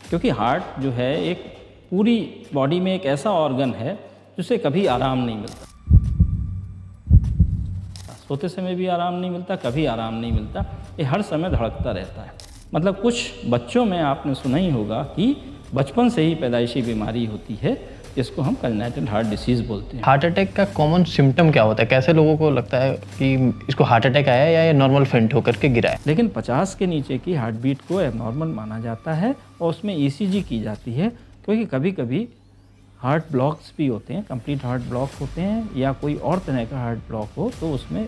क्योंकि हार्ट जो है एक पूरी बॉडी में एक ऐसा ऑर्गन है जिसे कभी आराम नहीं मिलता। सोते समय भी आराम नहीं मिलता, कभी आराम नहीं मिलता, ये हर समय धड़कता रहता है। मतलब कुछ बच्चों में आपने सुना ही होगा कि बचपन से ही पैदाइशी बीमारी होती है जिसको हम कंजेनिटल हार्ट डिसीज़ बोलते हैं। हार्ट अटैक का कॉमन सिम्टम क्या होता है? कैसे लोगों को लगता है कि इसको हार्ट अटैक आया है या ये नॉर्मल फेंट होकर के गिरा है? लेकिन 50 के नीचे की हार्ट बीट को एबनॉर्मल माना जाता है और उसमें ECG की जाती है, क्योंकि कभी कभी हार्ट ब्लॉक्स भी होते हैं, कंप्लीट हार्ट ब्लॉक होते हैं या कोई और तरह का हार्ट ब्लॉक हो तो उसमें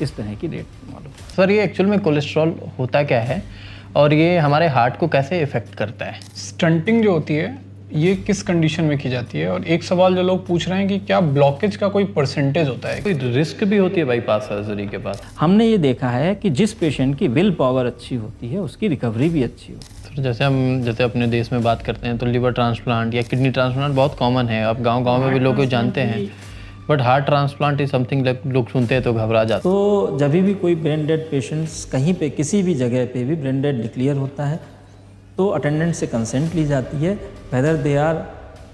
इस तरह की रेट मालूम। सर, ये एक्चुअल में कोलेस्ट्रॉल होता क्या है और ये हमारे हार्ट को कैसे इफेक्ट करता है? स्टंटिंग जो होती है ये किस कंडीशन में की जाती है? और एक सवाल जो लोग पूछ रहे हैं कि क्या ब्लॉकेज का कोई परसेंटेज होता है? कोई रिस्क भी होती है बाईपास सर्जरी के बाद? हमने ये देखा है कि जिस पेशेंट की विल पावर अच्छी होती है उसकी रिकवरी भी अच्छी होती है। सर, जैसे अपने देश में बात करते हैं तो लिवर ट्रांसप्लांट या किडनी ट्रांसप्लांट बहुत कॉमन है, अब गांव-गांव में भी लोग जानते हैं, but heart transplant is something लोग सुनते हैं तो घबरा जाते हैं। तो जब भी कोई ब्रेन डेड पेशेंट्स कहीं पे किसी भी जगह पे भी ब्रेन डेड डिक्लेयर होता है तो अटेंडेंट से कंसेंट ली जाती है whether they are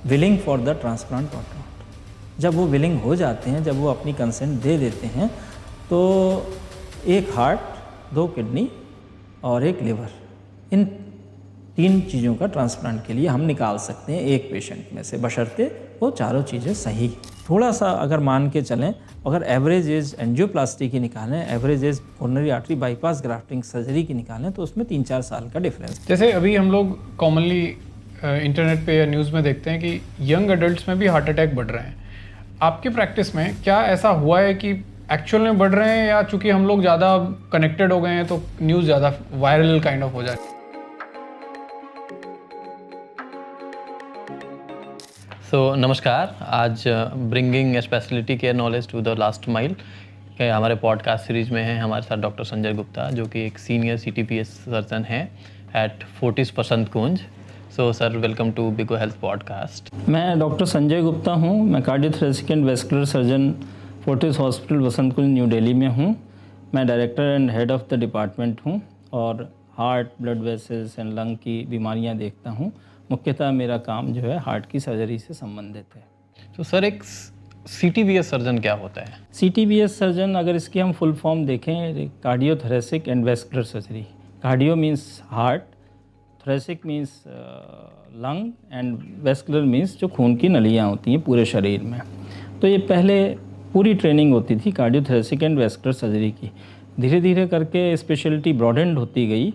willing for the transplant और नॉट। जब वो विलिंग हो जाते हैं, जब वो अपनी कंसेंट दे देते हैं तो एक हार्ट, 2 किडनी और एक लिवर, इन 3 चीज़ों का ट्रांसप्लांट के लिए हम निकाल सकते हैं एक पेशेंट में से, बशर्ते वो चारों चीज़ें सही। थोड़ा सा अगर मान के चलें, अगर एवरेज एज एंजियोप्लास्टी की निकालें, average age coronary artery bypass grafting surgery की निकालें तो उसमें 3-4 साल का डिफरेंस। जैसे अभी हम लोग कॉमनली इंटरनेट पे या न्यूज़ में देखते हैं कि यंग एडल्ट्स में भी हार्ट अटैक बढ़ रहे हैं। आपकी प्रैक्टिस में क्या ऐसा हुआ है कि एक्चुअल में बढ़ रहे हैं या चूंकि हम लोग ज़्यादा कनेक्टेड हो गए हैं तो न्यूज़ ज़्यादा वायरल काइंड ऑफ हो जाए? सो नमस्कार, आज bringing specialty care knowledge to the last mile के हमारे पॉडकास्ट सीरीज में है हमारे साथ डॉक्टर संजय गुप्ता, जो कि एक सीनियर CTPS सर्जन हैं at Fortis Basant Kunj. So sir, welcome to Bigo Health podcast. मैं डॉक्टर संजय गुप्ता हूँ, मैं cardiothoracic and vascular surgeon Fortis hospital Basant Kunj New Delhi में हूँ। मैं director and head of the department हूँ और heart, blood vessels and lung की बीमारियाँ देखता हूँ। मुख्यतः मेरा काम जो है हार्ट की सर्जरी से संबंधित है। तो सर, एक CTPS सर्जन क्या होता है? CTPS सर्जन, अगर इसकी हम फुल फॉर्म देखें, cardiothoracic and vascular surgery. Cardio means heart, thoracic means lung and vascular means जो खून की नलियाँ होती हैं पूरे शरीर में। तो ये पहले पूरी ट्रेनिंग होती थी कार्डियोथोरेसिक एंड वेस्कुलर सर्जरी की। धीरे धीरे करके स्पेशलिटी ब्रॉडेंड होती गई।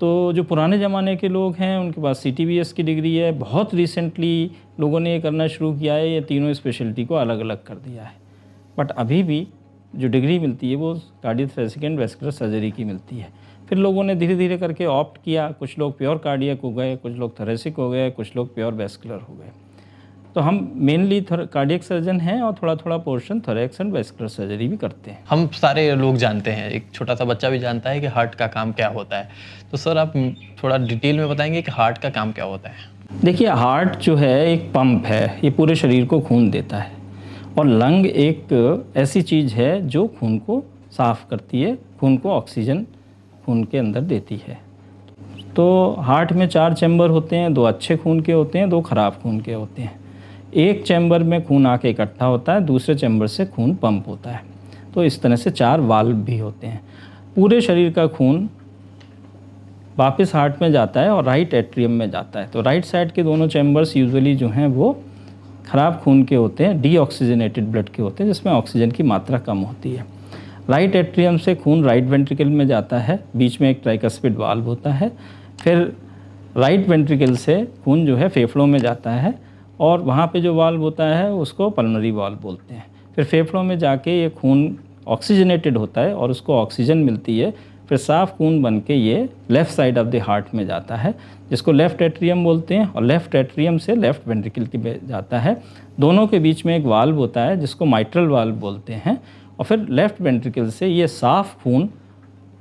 तो जो पुराने ज़माने के लोग हैं उनके पास CTPS की डिग्री है। बहुत रिसेंटली लोगों ने ये करना शुरू किया है, ये तीनों स्पेशलिटी को अलग अलग कर दिया है। बट अभी भी जो डिग्री मिलती है वो कार्डियोथोरेसिक एंड वेस्कुलर सर्जरी की मिलती है। फिर लोगों ने धीरे धीरे करके ऑप्ट किया, कुछ लोग प्योर कार्डियक हो गए, कुछ लोग थोरेसिक हो गए, कुछ लोग प्योर वेस्कुलर हो गए। तो हम मेनली कार्डियक सर्जन हैं और थोड़ा थोड़ा portion thorax and vascular surgery भी करते हैं। हम सारे लोग जानते हैं, एक छोटा सा बच्चा भी जानता है कि हार्ट का काम क्या होता है। तो सर, आप थोड़ा डिटेल में बताएंगे कि हार्ट का काम क्या होता है? देखिए, हार्ट जो है एक पंप है, ये पूरे शरीर को खून देता है। और लंग एक ऐसी चीज़ है जो खून को साफ़ करती है, खून को ऑक्सीजन खून के अंदर देती है। तो हार्ट में 4 चैम्बर होते हैं, 2 अच्छे खून के होते हैं, 2 ख़राब खून के होते हैं। एक चैम्बर में खून आके इकट्ठा होता है, दूसरे चैम्बर से खून पंप होता है। तो इस तरह से 4 वाल्व भी होते हैं। पूरे शरीर का खून वापस हार्ट में जाता है और राइट एट्रियम में जाता है। तो राइट साइड के दोनों चैम्बर्स यूजुअली जो हैं वो ख़राब खून के होते हैं, डीऑक्सीजनेटेड ब्लड के होते हैं, जिसमें ऑक्सीजन की मात्रा कम होती है। राइट एट्रियम से खून राइट वेंट्रिकल में जाता है, बीच में एक ट्राइकस्पिड वाल्व होता है। फिर राइट वेंट्रिकल से खून जो है फेफड़ों में जाता है और वहाँ पे जो वाल्व होता है उसको पल्मोनरी वाल्व बोलते हैं। फिर फेफड़ों में जाके ये खून ऑक्सीजनेटेड होता है और उसको ऑक्सीजन मिलती है। फिर साफ़ खून बन के ये left side of the heart में जाता है, जिसको लेफ़्ट एट्रियम बोलते हैं, और लेफ़्ट एट्रियम से लेफ़्ट वेंट्रिकल की जाता है। दोनों के बीच में एक वाल्व होता है जिसको माइट्रल वाल्व बोलते हैं। और फिर लेफ़्ट वेंट्रिकल से ये साफ़ खून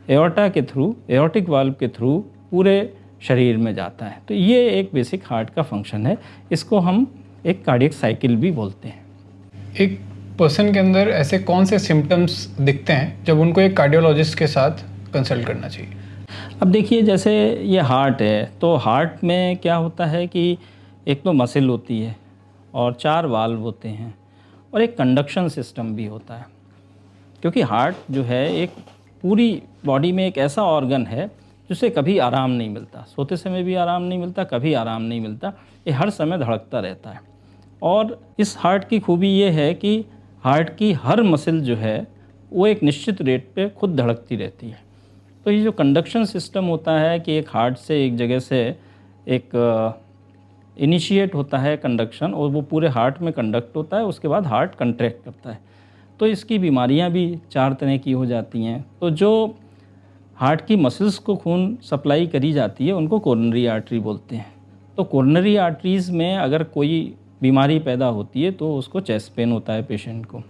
एओर्टा के थ्रू, एओर्टिक वाल्व के थ्रू पूरे शरीर में जाता है। तो ये एक बेसिक हार्ट का फंक्शन है। इसको हम एक कार्डियक साइकिल भी बोलते हैं। एक पर्सन के अंदर ऐसे कौन से सिम्टम्स दिखते हैं जब उनको एक कार्डियोलॉजिस्ट के साथ कंसल्ट करना चाहिए? अब देखिए जैसे ये हार्ट है, तो हार्ट में क्या होता है कि एक तो मसल होती है और 4 वाल्व होते हैं और एक कंडक्शन सिस्टम भी होता है। क्योंकि हार्ट जो है एक पूरी बॉडी में एक ऐसा ऑर्गन है जिसे कभी आराम नहीं मिलता, सोते समय भी आराम नहीं मिलता, कभी आराम नहीं मिलता, ये हर समय धड़कता रहता है। और इस हार्ट की खूबी ये है कि हार्ट की हर मसल जो है वो एक निश्चित रेट पे खुद धड़कती रहती है। तो ये जो कंडक्शन सिस्टम होता है कि एक हार्ट से एक जगह से एक इनिशिएट होता है कंडक्शन और वो पूरे हार्ट में कंडक्ट होता है, उसके बाद हार्ट कंट्रैक्ट करता है। तो इसकी बीमारियां भी 4 तरह की हो जाती हैं। तो जो हार्ट की मसल्स को खून सप्लाई करी जाती है उनको कोरोनरी आर्टरी बोलते हैं। तो कोरोनरी आर्टरीज़ में अगर कोई बीमारी पैदा होती है तो उसको चेस्ट पेन होता है पेशेंट को।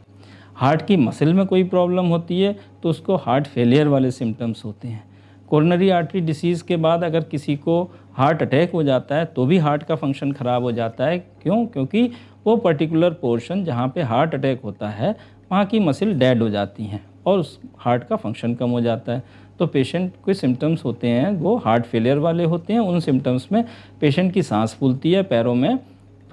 हार्ट की मसल में कोई प्रॉब्लम होती है तो उसको हार्ट फेलियर वाले सिम्टम्स होते हैं। कोरोनरी आर्टरी डिसीज़ के बाद अगर किसी को हार्ट अटैक हो जाता है तो भी हार्ट का फंक्शन ख़राब हो जाता है। क्यों? क्योंकि वो पर्टिकुलर पोर्शन जहाँ पे हार्ट अटैक होता है वहाँ की मसल डेड हो जाती हैं और उस हार्ट का फंक्शन कम हो जाता है। तो पेशेंट के सिम्टम्स होते हैं वो हार्ट फेलियर वाले होते हैं। उन सिम्टम्स में पेशेंट की सांस फूलती है, पैरों में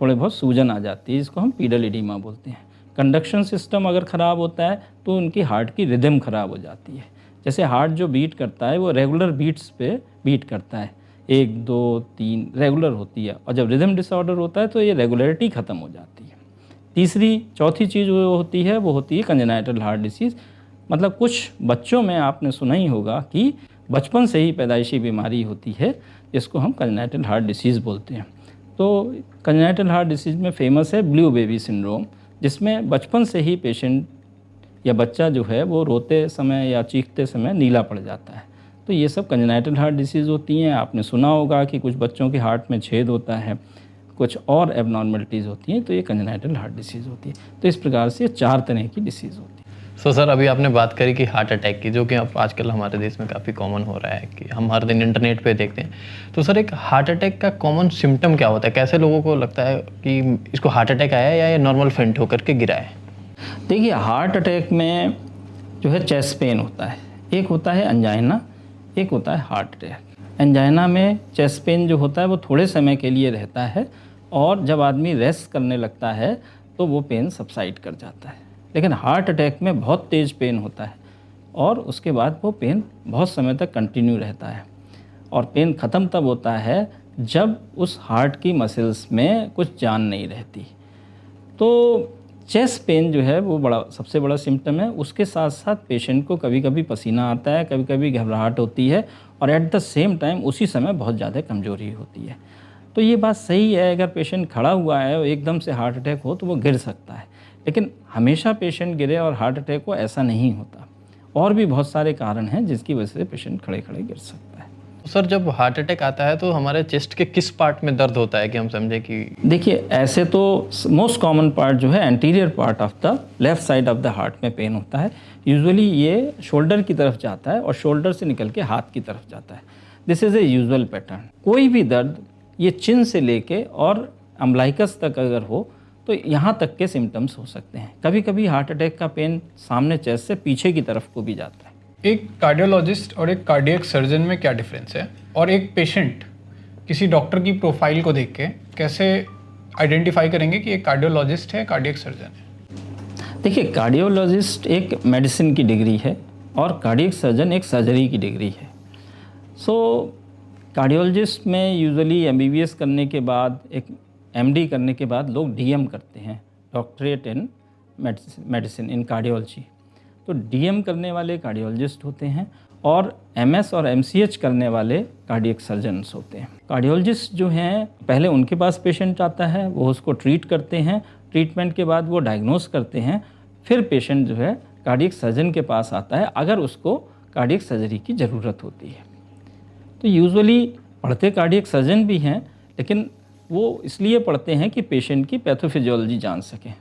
थोड़े बहुत सूजन आ जाती है, जिसको हम पीडल एडिमा बोलते हैं। कंडक्शन सिस्टम अगर ख़राब होता है तो उनकी हार्ट की रिदम ख़राब हो जाती है। जैसे हार्ट जो बीट करता है वो रेगुलर बीट्स पे बीट करता है, 1 2 3 रेगुलर होती है, और जब रिदम डिसऑर्डर होता है तो ये रेगुलरिटी ख़त्म हो जाती है। चौथी चीज़ वो होती है कंजेनाइटल हार्ट डिसीज़। मतलब कुछ बच्चों में आपने सुना ही होगा कि बचपन से ही पैदाइशी बीमारी होती है जिसको हम कंजेनाइटल हार्ट डिसीज़ बोलते हैं। तो कंजेनाइटल हार्ट डिसीज़ में फेमस है ब्लू बेबी सिंड्रोम, जिसमें बचपन से ही पेशेंट या बच्चा जो है वो रोते समय या चीखते समय नीला पड़ जाता है। तो ये सब कंजेनाइटल हार्ट डिसीज़ होती हैं। आपने सुना होगा कि कुछ बच्चों के हार्ट में छेद होता है, कुछ और एबनॉर्मलिटीज़ होती हैं, तो ये कंजेनाइटल हार्ट डिसीज़ होती है। तो इस प्रकार से 4 तरह की डिसीज़ होती है। सो सर, अभी आपने बात करी कि हार्ट अटैक की, जो कि अब आजकल हमारे देश में काफ़ी कॉमन हो रहा है कि हम हर दिन इंटरनेट पे देखते हैं। तो सर, एक हार्ट अटैक का कॉमन सिम्टम क्या होता है? कैसे लोगों को लगता है कि इसको हार्ट अटैक आया है या ये नॉर्मल फेंट होकर के गिरा है? देखिए, हार्ट अटैक में जो है चेस्ट पेन होता है, एक होता है एंजाइना, एक होता है हार्ट अटैक। एंजाइना में चेस्ट पेन जो होता है वो थोड़े समय के लिए रहता है और जब आदमी रेस्ट करने लगता है तो वो पेन सबसाइड कर जाता है। लेकिन हार्ट अटैक में बहुत तेज़ पेन होता है और उसके बाद वो पेन बहुत समय तक कंटिन्यू रहता है, और पेन ख़त्म तब होता है जब उस हार्ट की मसल्स में कुछ जान नहीं रहती। तो चेस्ट पेन जो है वो सबसे बड़ा सिम्टम है। उसके साथ साथ पेशेंट को कभी कभी पसीना आता है, कभी कभी घबराहट होती है, और एट द सेम टाइम उसी समय बहुत ज़्यादा कमज़ोरी होती है। तो ये बात सही है, अगर पेशेंट खड़ा हुआ है और एकदम से हार्ट अटैक हो तो वो गिर सकता है, लेकिन हमेशा पेशेंट गिरे और हार्ट अटैक हो ऐसा नहीं होता। और भी बहुत सारे कारण हैं जिसकी वजह से पेशेंट खड़े खड़े गिर सकता है। तो सर, जब हार्ट अटैक आता है तो हमारे चेस्ट के किस पार्ट में दर्द होता है कि हम समझे कि? देखिए, ऐसे तो मोस्ट कॉमन पार्ट जो है anterior part of the left side of the heart में पेन होता है। यूजुअली ये शोल्डर की तरफ जाता है और शोल्डर से निकल के हाथ की तरफ जाता है। This is a usual pattern. कोई भी दर्द ये चिन से लेके और अम्बलाइकस तक अगर हो तो यहाँ तक के सिम्टम्स हो सकते हैं। कभी कभी हार्ट अटैक का पेन सामने चेस्ट से पीछे की तरफ को भी जाता है। एक कार्डियोलॉजिस्ट और एक कार्डियक सर्जन में क्या डिफरेंस है, और एक पेशेंट किसी डॉक्टर की प्रोफाइल को देख के कैसे आइडेंटिफाई करेंगे कि एक कार्डियोलॉजिस्ट है, कार्डियक सर्जन है? देखिए, कार्डियोलॉजिस्ट एक मेडिसिन की डिग्री है और कार्डियक सर्जन एक सर्जरी की डिग्री है। सो कार्डियोलॉजिस्ट में यूजुअली MBBS करने के बाद, एक MD करने के बाद लोग DM करते हैं, doctorate in medicine in cardiology. तो DM करने वाले कार्डियोलॉजिस्ट होते हैं और MS और MCH करने वाले कार्डियक सर्जन्स होते हैं। कार्डियोलॉजिस्ट जो हैं, पहले उनके पास पेशेंट आता है, वो उसको ट्रीट करते हैं, ट्रीटमेंट के बाद वो डायग्नोस करते हैं, फिर पेशेंट जो है कार्डियक सर्जन के पास आता है अगर उसको कार्डियक सर्जरी की ज़रूरत होती है। तो यूजुअली पढ़ते कार्डियक सर्जन भी हैं, लेकिन वो इसलिए पढ़ते हैं कि पेशेंट की पैथोफिजियोलॉजी जान सकें।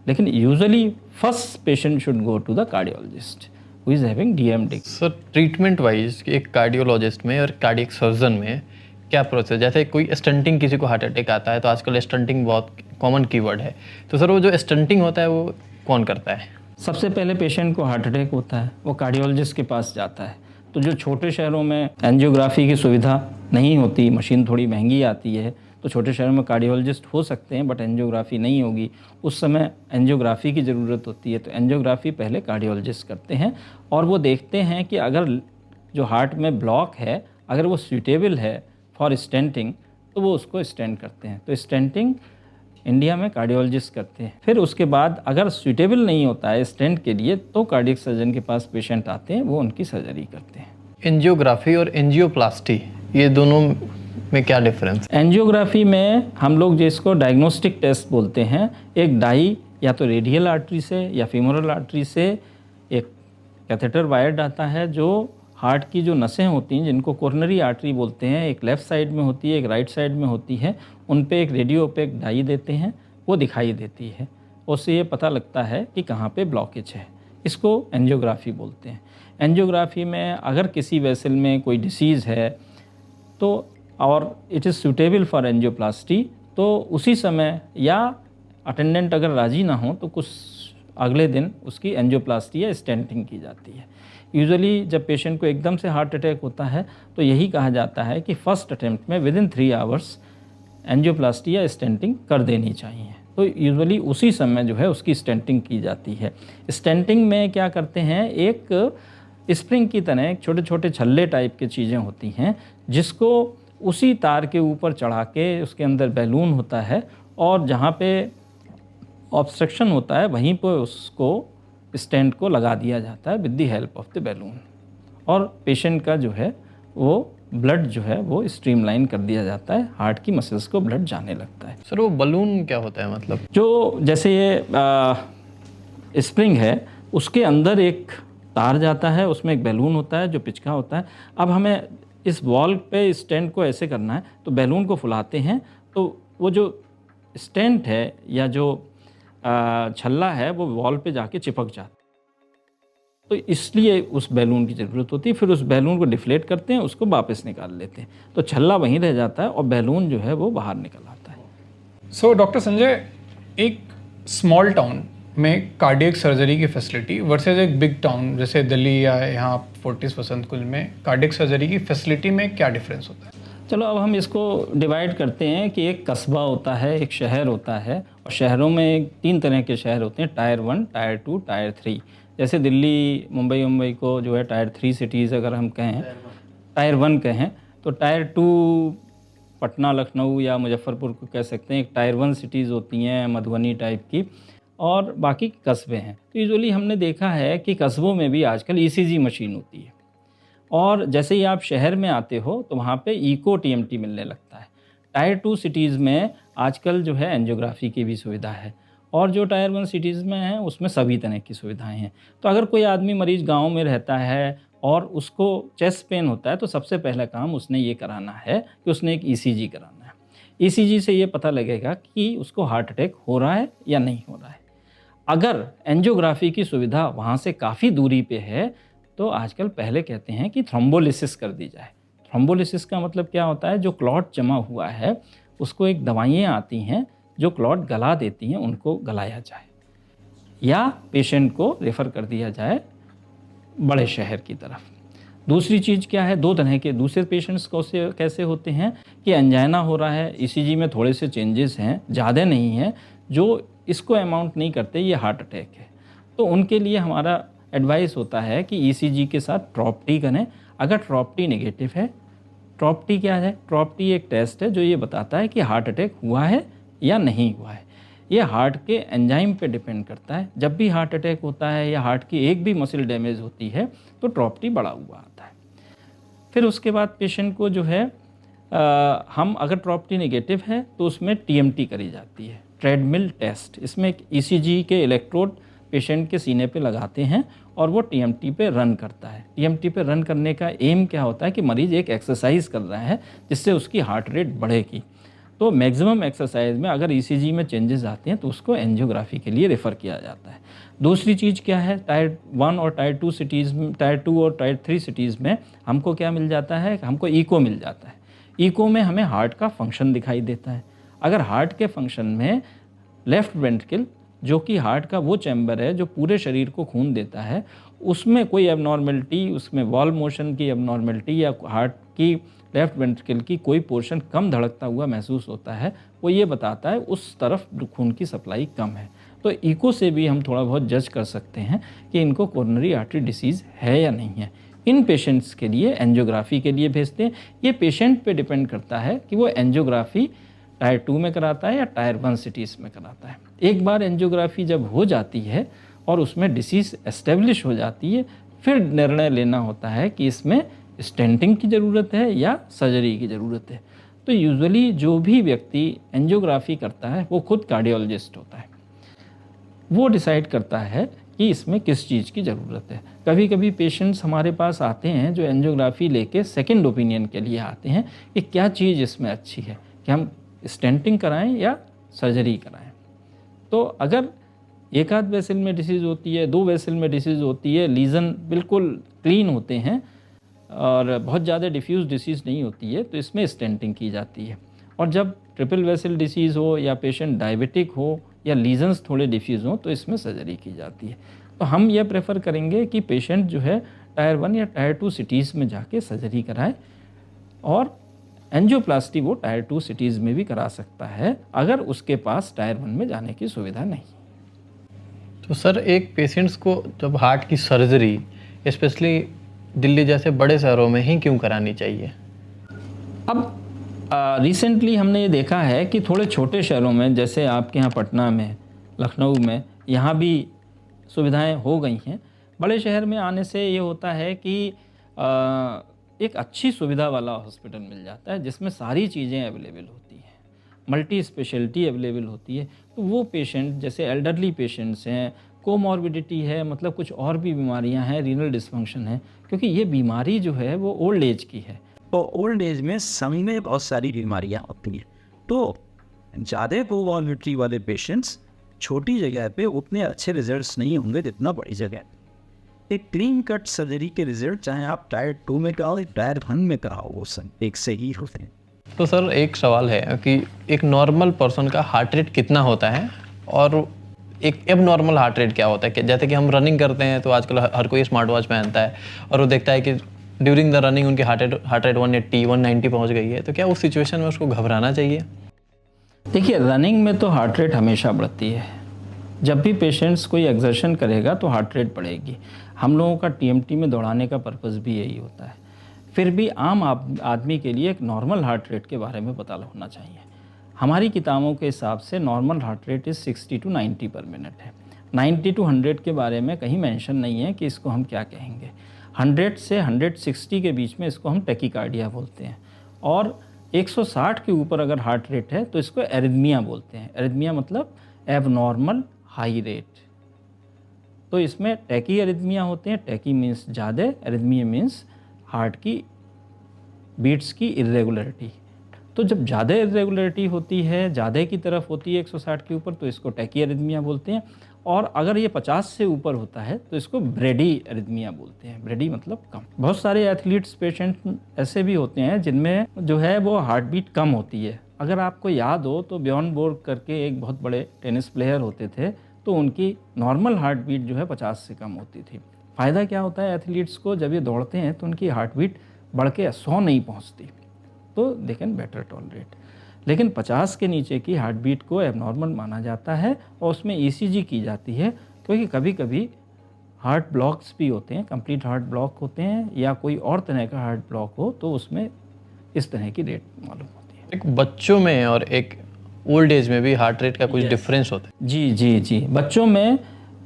लेकिन usually first patient should go to the cardiologist who is having DM degree. Sir, treatment wise एक कार्डियोलॉजिस्ट में और कार्डियक सर्जन में क्या प्रोसेस? जैसे कोई स्टंटिंग, किसी को हार्ट अटैक आता है तो आजकल स्टंटिंग बहुत कॉमन कीवर्ड है, तो सर वो जो स्टंटिंग होता है वो कौन करता है? सबसे पहले पेशेंट को हार्ट अटैक होता है, वो कार्डियोलॉजिस्ट के पास जाता है। तो जो छोटे शहरों में एंजियोग्राफी की सुविधा नहीं होती, मशीन थोड़ी महंगी आती है, तो छोटे शहरों में कार्डियोलॉजिस्ट हो सकते हैं बट एंजियोग्राफी नहीं होगी, उस समय एंजियोग्राफी की ज़रूरत होती है। तो एंजियोग्राफी पहले कार्डियोलॉजिस्ट करते हैं और वो देखते हैं कि अगर जो हार्ट में ब्लॉक है अगर वो सूटेबल है फॉर स्टेंटिंग तो वो उसको स्टेंट करते हैं। तो स्टेंटिंग इंडिया में कार्डियोलॉजिस्ट करते हैं। फिर उसके बाद अगर सूटेबल नहीं होता है स्टेंट के लिए तो कार्डियक सर्जन के पास पेशेंट आते हैं, वो उनकी सर्जरी करते हैं। एंजियोग्राफी और एंजियोप्लास्टी, ये दोनों में क्या डिफरेंस? एंजियोग्राफी में हम लोग जिसको डायग्नोस्टिक टेस्ट बोलते हैं, एक डाई या तो रेडियल आर्टरी से या फीमोरल आर्टरी से एक कैथेटर वायर आता है जो हार्ट की जो नसें होती हैं जिनको कोरोनरी आर्टरी बोलते हैं, एक लेफ़्ट साइड में होती है एक राइट साइड में होती है, उन पे एक रेडियो पे एक डाई देते हैं, वो दिखाई देती है, उससे ये पता लगता है कि कहाँ पे ब्लॉकेज है। इसको एंजियोग्राफी बोलते हैं। एंजियोग्राफी में अगर किसी वेसल में कोई डिसीज़ है तो और it is suitable for angioplasty तो उसी समय या अटेंडेंट अगर राज़ी ना हो तो कुछ अगले दिन उसकी एंजियोप्लास्टी या स्टेंटिंग की जाती है। यूजुअली जब पेशेंट को एकदम से हार्ट अटैक होता है तो यही कहा जाता है कि फर्स्ट अटेम्प्ट में विदिन 3 आवर्स एंजियोप्लास्टी या स्टेंटिंग कर देनी चाहिए। तो यूजुअली उसी समय जो है उसकी स्टेंटिंग की जाती है। स्टेंटिंग में क्या करते हैं, एक स्प्रिंग की तरह छोटे छोटे छल्ले टाइप की चीज़ें होती हैं जिसको उसी तार के ऊपर चढ़ा के उसके अंदर बैलून होता है और जहाँ पे ऑब्स्ट्रक्शन होता है वहीं पर उसको स्टेंट को लगा दिया जाता है with the help of the balloon और पेशेंट का जो है वो ब्लड जो है वो स्ट्रीमलाइन कर दिया जाता है, हार्ट की मसल्स को ब्लड जाने लगता है। सर वो बलून क्या होता है? मतलब जो जैसे ये स्प्रिंग है उसके अंदर एक तार जाता है, उसमें एक बैलून होता है जो पिचका होता है। अब हमें इस वॉल पे स्टेंट को ऐसे करना है तो बैलून को फुलाते हैं तो वो जो स्टेंट है या जो छल्ला है वो वॉल पे जाके चिपक जाता है, तो इसलिए उस बैलून की ज़रूरत होती है। फिर उस बैलून को डिफ्लेट करते हैं, उसको वापस निकाल लेते हैं, तो छल्ला वहीं रह जाता है और बैलून जो है वो बाहर निकल आता है। सो डॉक्टर संजय, एक स्मॉल टाउन में कार्डियक सर्जरी की फैसिलिटी वर्सेस एक बिग टाउन जैसे दिल्ली या यहाँ फोर्टिस वसंत कुंज में कार्डियक सर्जरी की फैसिलिटी में क्या डिफरेंस होता है? चलो अब हम इसको डिवाइड करते हैं कि एक कस्बा होता है, एक शहर होता है, और शहरों में 3 तरह के शहर होते हैं, टायर 1, टायर 2, टायर 3। जैसे दिल्ली मुंबई को जो है टायर 3 सिटीज़ अगर हम कहें, टायर 1 कहें, तो टायर 2 पटना, लखनऊ या मुजफ्फरपुर को कह सकते हैं। एक टायर 1 सिटीज़ होती हैं मधुबनी टाइप की, और बाकी कस्बे हैं। तो यूजुअली हमने देखा है कि कस्बों में भी आजकल ECG मशीन होती है, और जैसे ही आप शहर में आते हो तो वहाँ पे इको TMT मिलने लगता है। टायर 2 सिटीज़ में आजकल जो है एंजियोग्राफी की भी सुविधा है, और जो टायर 1 सिटीज़ में है उसमें सभी तरह की सुविधाएं हैं। तो अगर कोई आदमी मरीज़ गांव में रहता है और उसको चेस्ट पेन होता है तो सबसे पहला काम उसने ये कराना है कि उसने एक ECG कराना है। ECG से ये पता लगेगा कि उसको हार्ट अटैक हो रहा है या नहीं हो रहा है। अगर एंजियोग्राफी की सुविधा वहाँ से काफ़ी दूरी पे है तो आजकल पहले कहते हैं कि थ्रोम्बोलिसिस कर दी जाए। थ्रोम्बोलिसिस का मतलब क्या होता है, जो क्लॉट जमा हुआ है उसको एक दवाइयाँ आती हैं जो क्लॉट गला देती हैं, उनको गलाया जाए या पेशेंट को रेफ़र कर दिया जाए बड़े शहर की तरफ। दूसरी चीज़ क्या है, 2 तरह के दूसरे पेशेंट्स को से कैसे होते हैं कि एंजाइना हो रहा है, ECG में थोड़े से चेंजेस हैं, ज़्यादा नहीं हैं, जो इसको अमाउंट नहीं करते, ये हार्ट अटैक है। तो उनके लिए हमारा एडवाइस होता है कि ECG के साथ ट्रॉप्टी करें। अगर ट्रॉप्टी नेगेटिव है, ट्रॉप्टी क्या है, ट्रॉप्टी एक टेस्ट है जो ये बताता है कि हार्ट अटैक हुआ है या नहीं हुआ है। ये हार्ट के एंजाइम पे डिपेंड करता है। जब भी हार्ट अटैक होता है या हार्ट की एक भी मसल डैमेज होती है तो ट्रॉप्टी बढ़ा हुआ आता है। फिर उसके बाद पेशेंट को जो है हम अगर ट्रॉप्टी नेगेटिव है तो उसमें TMT करी जाती है, ट्रेडमिल टेस्ट। इसमें एक ECG के इलेक्ट्रोड पेशेंट के सीने पे लगाते हैं और वो TMT पे रन करता है। TMT पे रन करने का एम क्या होता है कि मरीज़ एक एक्सरसाइज कर रहा है जिससे उसकी हार्ट रेट बढ़ेगी। तो मैक्सिमम एक्सरसाइज में अगर ECG में चेंजेस आते हैं तो उसको एंजियोग्राफी के लिए रेफ़र किया जाता है। दूसरी चीज़ क्या है, टायर 1 और टायर 2 सिटीज़ में, टायर 2 और टायर 3 सिटीज़ में हमको क्या मिल जाता है, हमको ईको मिल जाता है। ईको में हमें हार्ट का फंक्शन दिखाई देता है। अगर हार्ट के फंक्शन में लेफ़्ट वेंट्रिकल, जो कि हार्ट का वो चैम्बर है जो पूरे शरीर को खून देता है, उसमें कोई एबनॉर्मेलिटी, उसमें वॉल मोशन की एबनॉर्मेलिटी या हार्ट की लेफ्ट वेंट्रिकल की कोई पोर्शन कम धड़कता हुआ महसूस होता है, वो ये बताता है उस तरफ खून की सप्लाई कम है। तो इको से भी हम थोड़ा बहुत जज कर सकते हैं कि इनको कोरोनरी आर्टरी डिसीज़ है या नहीं है। इन पेशेंट्स के लिए एंजियोग्राफी के लिए भेजते हैं। ये पेशेंट पे डिपेंड करता है कि वो एंजियोग्राफी टायर 2 में कराता है या टायर 1 सिटीज़ में कराता है। एक बार एंजियोग्राफी जब हो जाती है और उसमें डिसीज़ एस्टेब्लिश हो जाती है, फिर निर्णय लेना होता है कि इसमें स्टेंटिंग की ज़रूरत है या सर्जरी की ज़रूरत है। तो यूजुअली जो भी व्यक्ति एंजियोग्राफी करता है वो खुद कार्डियोलॉजिस्ट होता है, वो डिसाइड करता है कि इसमें किस चीज़ की ज़रूरत है। कभी कभी पेशेंट्स हमारे पास आते हैं जो एंजियोग्राफी लेके सेकंड ओपिनियन के लिए आते हैं कि क्या चीज़ इसमें अच्छी है, कि हम स्टेंटिंग कराएं या सर्जरी कराएं। तो अगर एक आध वेसल में डिसीज़ होती है, 2 वेसल में डिसीज़ होती है, लीजन बिल्कुल क्लीन होते हैं और बहुत ज़्यादा डिफ्यूज़ डिसीज़ नहीं होती है, तो इसमें स्टेंटिंग की जाती है। और जब ट्रिपल वेसल डिसीज़ हो या पेशेंट डायबिटिक हो या लीजन्स थोड़े डिफ्यूज़ हों, तो इसमें सर्जरी की जाती है। तो हम यह प्रेफर करेंगे कि पेशेंट जो है टायर 1 या टायर 2 सिटीज़ में जाके सर्जरी कराए, और एंजियोप्लास्टी वो टायर 2 सिटीज़ में भी करा सकता है अगर उसके पास टायर 1 में जाने की सुविधा नहीं। तो सर, एक पेशेंट्स को जब हार्ट की सर्जरी स्पेशली दिल्ली जैसे बड़े शहरों में ही क्यों करानी चाहिए? अब रिसेंटली हमने ये देखा है कि थोड़े छोटे शहरों में, जैसे आपके यहाँ पटना में, लखनऊ में, यहाँ भी सुविधाएं हो गई हैं। बड़े शहर में आने से ये होता है कि एक अच्छी सुविधा वाला हॉस्पिटल मिल जाता है जिसमें सारी चीज़ें अवेलेबल होती हैं, मल्टी स्पेशलिटी अवेलेबल होती है। तो वो पेशेंट, जैसे एल्डरली पेशेंट्स हैं, कोमॉर्बिडिटी है, मतलब कुछ और भी बीमारियां हैं, रीनल डिस्फंक्शन है, क्योंकि ये बीमारी जो है वो ओल्ड एज की है। तो ओल्ड एज में समय में बहुत सारी बीमारियां होती हैं, तो ज़्यादा कोमॉर्बिडिटी वाले पेशेंट्स छोटी जगह पे उतने अच्छे रिजल्ट्स नहीं होंगे जितना बड़ी जगह। एक क्लीन कट सर्जरी के रिजल्ट चाहे आप टायर 2 में कराओ या टायर 1 में कराओ, वो सब एक से ही होते हैं। तो सर, एक सवाल है कि एक नॉर्मल पर्सन का हार्ट रेट कितना होता है और एक एबनॉर्मल हार्ट रेट क्या होता है? जैसे कि हम रनिंग करते हैं तो आजकल हर कोई स्मार्ट वॉच पहनता है और वो देखता है कि ड्यूरिंग द रनिंग उनकी हार्ट रेट 180 190 पहुंच गई है, तो क्या उस सिचुएशन में उसको घबराना चाहिए? देखिए, रनिंग में तो हार्ट रेट हमेशा बढ़ती है। जब भी पेशेंट्स कोई एक्सर्शन करेगा तो हार्ट रेट बढ़ेगी। हम लोगों का टीएमटी में दौड़ाने का पर्पज़ भी यही होता है। फिर भी आम आदमी के लिए एक नॉर्मल हार्ट रेट के बारे में पता होना चाहिए। हमारी किताबों के हिसाब से नॉर्मल हार्ट रेट 60 to 90 पर मिनट है। 90 to 100 के बारे में कहीं मेंशन नहीं है कि इसको हम क्या कहेंगे। 100 से 160 के बीच में इसको हम टैकीकार्डिया बोलते हैं, और 160 के ऊपर अगर हार्ट रेट है तो इसको एरिथमिया बोलते हैं। एरिथमिया मतलब एबनॉर्मल हाई रेट। तो इसमें टैकी एरिथमिया होते हैं। टैकी मीन्स ज़्यादा, एरिथमिया मीन्स हार्ट की बीट्स की इरेगुलरिटी। तो जब ज़्यादा इरेगुलरिटी होती है, ज़्यादा की तरफ होती है 160 के ऊपर, तो इसको टैकी एरिथमिया बोलते हैं। और अगर ये 50 से ऊपर होता है तो इसको ब्रेडी एरिथमिया बोलते हैं। ब्रेडी मतलब कम। बहुत सारे एथलीट्स पेशेंट ऐसे भी होते हैं जिनमें जो है वो हार्ट बीट कम होती है। अगर आपको याद हो तो बियॉन बोर्ग करके एक बहुत बड़े टेनिस प्लेयर होते थे, तो उनकी नॉर्मल हार्ट बीट जो है 50 से कम होती थी। फ़ायदा क्या होता है एथलीट्स को, जब ये दौड़ते हैं तो उनकी हार्ट बीट बढ़ के 100 नहीं पहुंचती, तो दे कैन बेटर टॉलरेट। लेकिन 50 के नीचे की हार्ट बीट को एबनॉर्मल माना जाता है और उसमें ईसीजी की जाती है, क्योंकि कभी कभी हार्ट ब्लॉक्स भी होते हैं, कंप्लीट हार्ट ब्लॉक होते हैं, या कोई और तरह का हार्ट ब्लॉक हो तो उसमें इस तरह की रेट मालूम होती है। एक बच्चों में और एक ओल्ड एज में भी हार्ट रेट का कुछ डिफरेंस होता है? जी जी जी। बच्चों में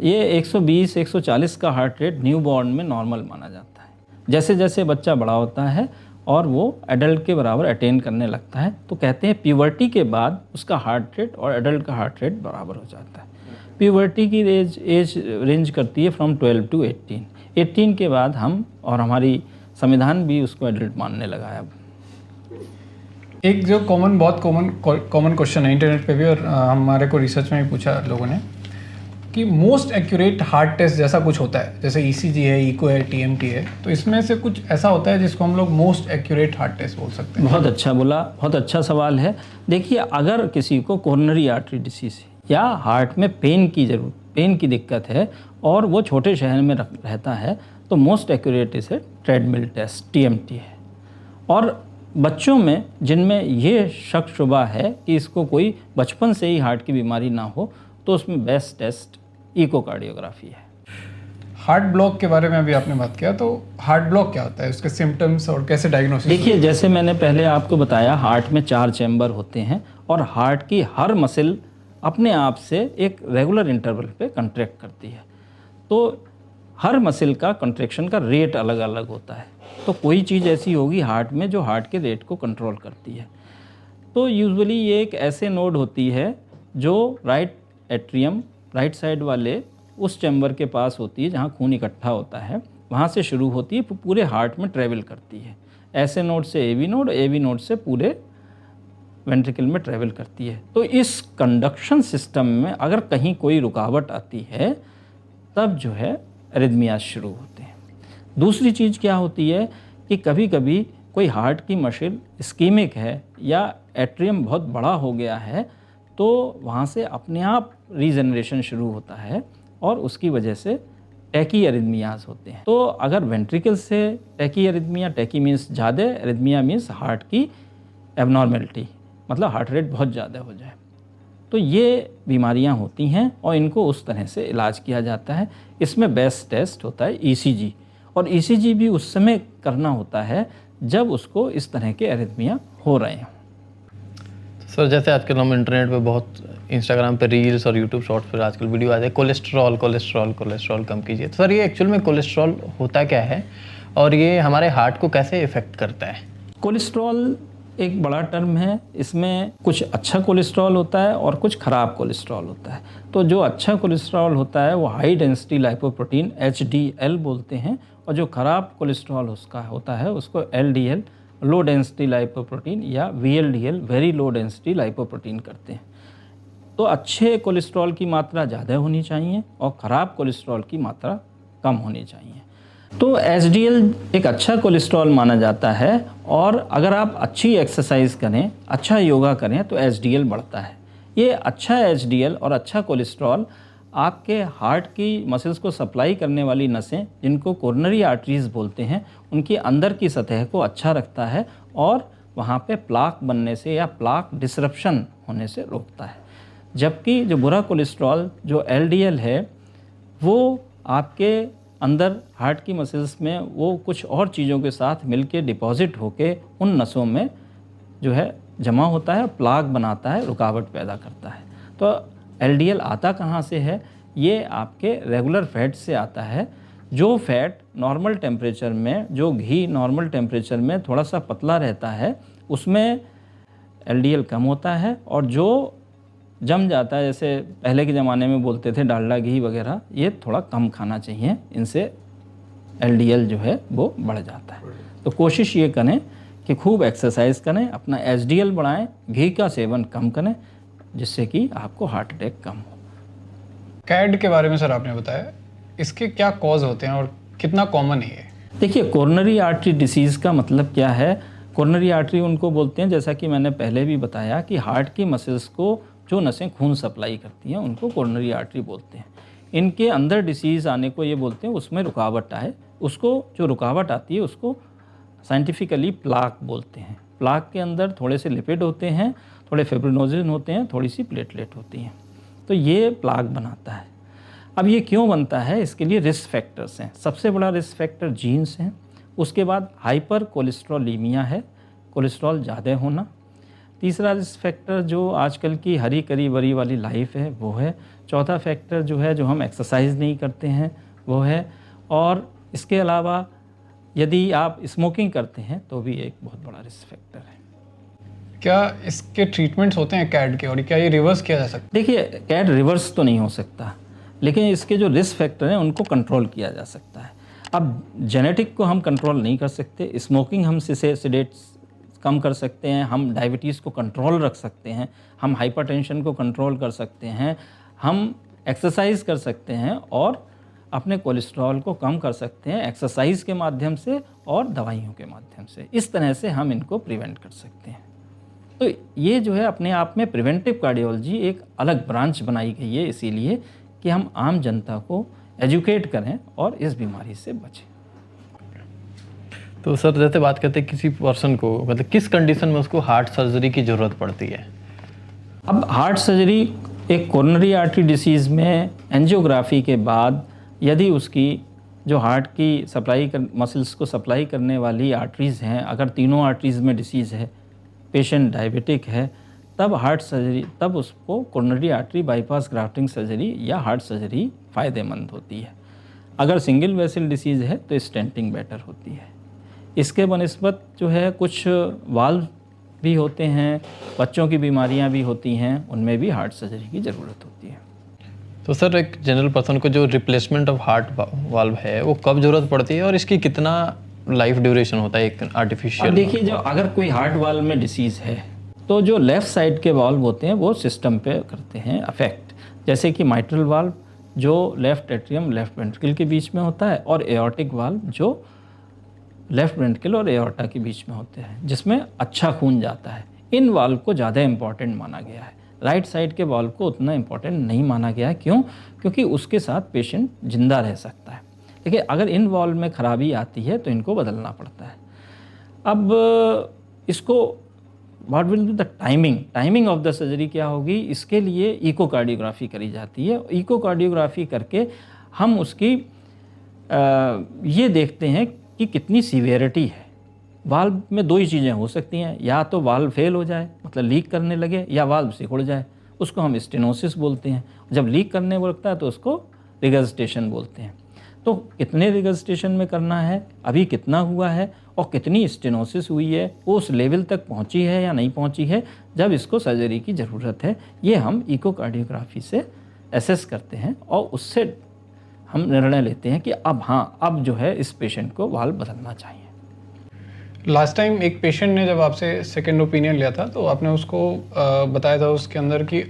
ये 120 140 का हार्ट रेट न्यू बॉर्न में नॉर्मल माना जाता है। जैसे जैसे बच्चा बड़ा होता है और वो एडल्ट के बराबर अटेन करने लगता है, तो कहते हैं प्यूबर्टी के बाद उसका हार्ट रेट और एडल्ट का हार्ट रेट बराबर हो जाता है। प्यूबर्टी की एज रेंज करती है फ्रॉम 12 to 18। 18 के बाद हम, और हमारी संविधान भी उसको एडल्ट मानने लगा है अब। एक जो बहुत कॉमन क्वेश्चन है इंटरनेट पे भी, और हमारे को रिसर्च में भी पूछा लोगों ने, कि मोस्ट एक्यूरेट हार्ट टेस्ट जैसा कुछ होता है, जैसे ईसीजी है, इको है, टीएमटी है, तो इसमें से कुछ ऐसा होता है जिसको हम लोग मोस्ट एक्यूरेट हार्ट टेस्ट बोल सकते हैं? बहुत अच्छा बोला, बहुत अच्छा सवाल है। देखिए, अगर किसी को कोरोनरी आर्टरी डिसीज या हार्ट में पेन की दिक्कत है और वो छोटे शहर में रहता है, तो मोस्ट एक्यूरेट इसे ट्रेडमिल टेस्ट TMT है। और बच्चों में जिनमें ये शक शुबा है कि इसको कोई बचपन से ही हार्ट की बीमारी ना हो, तो उसमें बेस्ट टेस्ट इकोकार्डियोग्राफी है। हार्ट ब्लॉक के बारे में अभी आपने बात किया, तो हार्ट ब्लॉक क्या होता है, उसके सिम्टम्स और कैसे डायग्नोसिस? देखिए, जैसे मैंने पहले आपको बताया, हार्ट में 4 चैम्बर होते हैं और हार्ट की हर मसल अपने आप से एक रेगुलर इंटरवल पे कंट्रैक्ट करती है। तो हर मसल का कंट्रैक्शन का रेट अलग अलग होता है। तो कोई चीज़ ऐसी होगी हार्ट में जो हार्ट के रेट को कंट्रोल करती है। तो यूजुअली ये एक ऐसे नोड होती है जो राइट एट्रियम, राइट साइड वाले उस चैम्बर के पास होती है जहाँ खून इकट्ठा होता है, वहाँ से शुरू होती है, पूरे हार्ट में ट्रैवल करती है। ऐसे नोड से AV नोड से पूरे वेंट्रिकल में ट्रैवल करती है। तो इस कंडक्शन सिस्टम में अगर कहीं कोई रुकावट आती है, तब जो है एरिथमियाज शुरू होते हैं। दूसरी चीज़ क्या होती है कि कभी कभी कोई हार्ट की मसल इस्कीमिक है या एट्रियम बहुत बड़ा हो गया है, तो वहाँ से अपने आप रीजनरेशन शुरू होता है और उसकी वजह से टैकी एरिथमियाज होते हैं। तो अगर वेंट्रिकल से टैकी एरिथमिया, टैकी मीन्स ज़्यादा, एरिथमिया मीन्स हार्ट की एबनॉर्मेलिटी, मतलब हार्ट रेट बहुत ज़्यादा हो जाए, तो ये बीमारियां होती हैं और इनको उस तरह से इलाज किया जाता है। इसमें बेस्ट टेस्ट होता है ECG, और ECG भी उस समय करना होता है जब उसको इस तरह के एरिथमिया हो रहे हैं। सर, जैसे आजकल हम इंटरनेट पे बहुत, इंस्टाग्राम पे रील्स और यूट्यूब शॉर्ट्स पर आजकल वीडियो आते हैं, कोलेस्ट्रॉल कोलेस्ट्रॉल कोलेस्ट्रॉल कम कीजिए। तो सर, ये एक्चुअल में कोलेस्ट्रॉल होता क्या है और ये हमारे हार्ट को कैसे इफेक्ट करता है? कोलेस्ट्रॉल एक बड़ा टर्म है। इसमें कुछ अच्छा कोलेस्ट्रॉल होता है और कुछ ख़राब कोलेस्ट्रॉल होता है। तो जो अच्छा कोलेस्ट्रॉल होता है वो हाई डेंसिटी लाइपोप्रोटीन HDL बोलते हैं, और जो ख़राब कोलेस्ट्रॉल उसका होता है उसको LDL लो डेंसिटी लाइपोप्रोटीन या VLDL very low density lipoprotein करते हैं। तो अच्छे कोलेस्ट्रॉल की मात्रा ज़्यादा होनी चाहिए और ख़राब कोलेस्ट्रॉल की मात्रा कम होनी चाहिए। तो HDL एक अच्छा कोलेस्ट्रॉल माना जाता है, और अगर आप अच्छी एक्सरसाइज करें, अच्छा योगा करें, तो HDL बढ़ता है। ये अच्छा HDL और अच्छा कोलेस्ट्रॉल आपके हार्ट की मसल्स को सप्लाई करने वाली नसें, जिनको कोरोनरी आर्टरीज बोलते हैं, उनकी अंदर की सतह को अच्छा रखता है और वहाँ पे प्लाक बनने से या प्लाक डिसरप्शन होने से रोकता है। जबकि जो बुरा कोलेस्ट्रॉल जो LDL है, वो आपके अंदर हार्ट की मसल्स में वो कुछ और चीज़ों के साथ मिलके डिपॉजिट होके उन नसों में जो है जमा होता है, प्लाक बनाता है, रुकावट पैदा करता है। तो LDL आता कहाँ से है? ये आपके रेगुलर फैट से आता है। जो फैट नॉर्मल टेम्परेचर में, जो घी नॉर्मल टेम्परेचर में थोड़ा सा पतला रहता है, उसमें LDL कम होता है, और जो जम जाता है, जैसे पहले के ज़माने में बोलते थे डालडा घी वगैरह, ये थोड़ा कम खाना चाहिए, इनसे LDL जो है वो बढ़ जाता है। तो कोशिश ये करें कि खूब एक्सरसाइज करें, अपना HDL बढ़ाएं, घी का सेवन कम करें, जिससे कि आपको हार्ट अटैक कम हो। कैड के बारे में सर आपने बताया, इसके क्या कॉज होते हैं और कितना कॉमन है ये? देखिए, कोरोनरी आर्टरी डिसीज़ का मतलब क्या है? कोरोनरी आर्टरी उनको बोलते हैं, जैसा कि मैंने पहले भी बताया, कि हार्ट की मसल्स को जो नसें खून सप्लाई करती हैं उनको कोरोनरी आर्टरी बोलते हैं। इनके अंदर डिसीज़ आने को ये बोलते हैं, उसमें रुकावट आए, उसको जो रुकावट आती है उसको साइंटिफिकली प्लाक बोलते हैं। प्लाक के अंदर थोड़े से लिपिड होते हैं, थोड़े फिब्रिनोजन होते हैं, थोड़ी सी प्लेटलेट होती हैं, तो ये प्लाक बनाता है। अब ये क्यों बनता है? इसके लिए रिस्क फैक्टर्स हैं। सबसे बड़ा रिस्क फैक्टर जीन्स हैं, उसके बाद हाइपर कोलेस्ट्रोलीमिया है, कोलेस्ट्रॉल ज़्यादा होना। तीसरा रिस्क फैक्टर जो आजकल की हरी करी बरी वाली लाइफ है वो है। चौथा फैक्टर जो है, जो हम एक्सरसाइज नहीं करते हैं वो है। और इसके अलावा यदि आप स्मोकिंग करते हैं तो भी एक बहुत बड़ा रिस्क फैक्टर है। क्या इसके ट्रीटमेंट्स होते हैं कैड के, और क्या ये रिवर्स किया जा सकता है? देखिए, कैड रिवर्स तो नहीं हो सकता, लेकिन इसके जो रिस्क फैक्टर हैं उनको कंट्रोल किया जा सकता है। अब जेनेटिक को हम कंट्रोल नहीं कर सकते, स्मोकिंग हम सिडेट्स कम कर सकते हैं, हम डायबिटीज़ को कंट्रोल रख सकते हैं, हम हाइपरटेंशन को कंट्रोल कर सकते हैं, हम एक्सरसाइज कर सकते हैं और अपने कोलेस्ट्रॉल को कम कर सकते हैं एक्सरसाइज के माध्यम से और दवाइयों के माध्यम से। इस तरह से हम इनको प्रिवेंट कर सकते हैं। तो ये जो है अपने आप में प्रिवेंटिव कार्डियोलॉजी एक अलग ब्रांच बनाई गई है, इसीलिए कि हम आम जनता को एजुकेट करें और इस बीमारी से बचें। तो सर जैसे बात करते हैं किसी पर्सन को मतलब किस कंडीशन में उसको हार्ट सर्जरी की ज़रूरत पड़ती है? अब हार्ट सर्जरी एक कोरोनरी आर्टरी डिसीज़ में एंजियोग्राफी के बाद यदि उसकी जो हार्ट की मसल्स को सप्लाई करने वाली आर्टरीज़ हैं, अगर तीनों आर्टरीज़ में डिसीज़ है, पेशेंट डायबिटिक है, तब उसको coronary artery bypass grafting surgery या हार्ट सर्जरी फ़ायदेमंद होती है। अगर सिंगल वेसल डिसीज़ है तो स्टेंटिंग बेटर होती है। इसके बनिस्बत जो है कुछ वाल्व भी होते हैं, बच्चों की बीमारियां भी होती हैं, उनमें भी हार्ट सर्जरी की ज़रूरत होती है। तो सर एक जनरल पर्सन को जो रिप्लेसमेंट ऑफ हार्ट वाल्व है वो कब ज़रूरत पड़ती है और इसकी कितना लाइफ ड्यूरेशन होता है एक आर्टिफिशियल? देखिए, जो अगर कोई हार्ट वाल्व में डिसीज़ है तो जो लेफ़्ट साइड के वाल्व होते हैं वो सिस्टम पे करते हैं अफेक्ट, जैसे कि माइट्रल वाल्व जो लेफ़्ट एट्रियम लेफ़्ट वेंट्रिकल के बीच में होता है, और एओर्टिक वाल्व जो लेफ़्ट वेंट्रिकल और एओर्टा के बीच में होते हैं, जिसमें अच्छा खून जाता है। इन वाल्व को ज़्यादा इम्पॉर्टेंट माना गया है, राइट साइड के वाल्व को उतना इम्पॉर्टेंट नहीं माना गया है। क्यों? क्योंकि उसके साथ पेशेंट जिंदा रह सकता है। देखिए, अगर इन वाल्व में खराबी आती है तो इनको बदलना पड़ता है। अब इसको what will be the timing of the surgery क्या होगी, इसके लिए इकोकार्डियोग्राफी करी जाती है। इकोकार्डियोग्राफी करके हम उसकी ये देखते हैं कि कितनी सीवियरिटी है। वाल्व में दो ही चीज़ें हो सकती हैं, या तो वाल्व फेल हो जाए मतलब लीक करने लगे, या वाल्व सिकुड़ जाए, उसको हम स्टेनोसिस बोलते हैं। जब लीक करने लगता है तो उसको रिगर्जिटेशन बोलते हैं। तो कितने रिगर्जिटेशन में करना है, अभी कितना हुआ है और कितनी स्टेनोसिस हुई है, वो उस लेवल तक पहुंची है या नहीं पहुंची है, जब इसको सर्जरी की ज़रूरत है, ये हम इकोकार्डियोग्राफी से एसेस करते हैं और उससे हम निर्णय लेते हैं कि अब जो है इस पेशेंट को वाल्व बदलना चाहिए। लास्ट टाइम एक पेशेंट ने जब आपसे सेकंड ओपिनियन लिया था तो आपने उसको बताया था उसके अंदर कि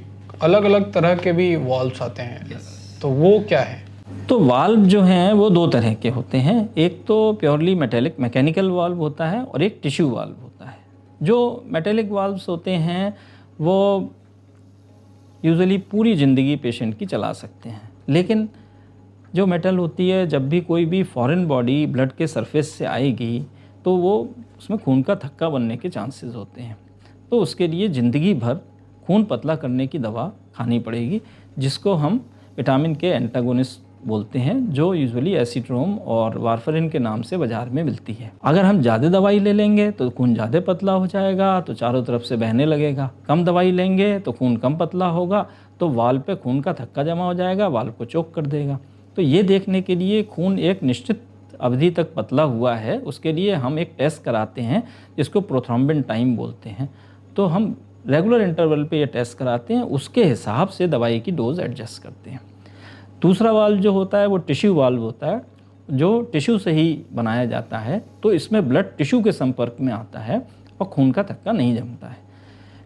अलग अलग तरह के भी वाल्व्स आते हैं। तो वो क्या है? तो वाल्व जो हैं वो दो तरह के होते हैं, एक तो प्योरली मैकेनिकल वाल्व होता है और एक टिश्यू वाल्व होता है। जो मेटेलिक वाल्व्स होते हैं वो यूजुअली पूरी ज़िंदगी पेशेंट की चला सकते हैं, लेकिन जो मेटल होती है, जब भी कोई भी फॉरेन बॉडी ब्लड के सरफेस से आएगी तो वो उसमें खून का थक्का बनने के चांसेस होते हैं। तो उसके लिए ज़िंदगी भर खून पतला करने की दवा खानी पड़ेगी, जिसको हम विटामिन के एंटागोनिस्ट बोलते हैं, जो यूजुअली एसीट्रोम और वारफरिन के नाम से बाज़ार में मिलती है। अगर हम ज़्यादा दवाई ले लेंगे तो खून ज़्यादा पतला हो जाएगा, तो चारों तरफ से बहने लगेगा। कम दवाई लेंगे तो खून कम पतला होगा, तो वाल्व पे खून का थक्का जमा हो जाएगा, वाल्व को चोक कर देगा। तो ये देखने के लिए खून एक निश्चित अवधि तक पतला हुआ है, उसके लिए हम एक टेस्ट कराते हैं जिसको प्रोथ्रोम्बिन टाइम बोलते हैं। तो हम रेगुलर इंटरवल पे ये टेस्ट कराते हैं, उसके हिसाब से दवाई की डोज एडजस्ट करते हैं। दूसरा वाल्व जो होता है वो टिश्यू वाल्व होता है, जो टिश्यू से ही बनाया जाता है। तो इसमें ब्लड टिश्यू के संपर्क में आता है और खून का थक्का नहीं जमता है।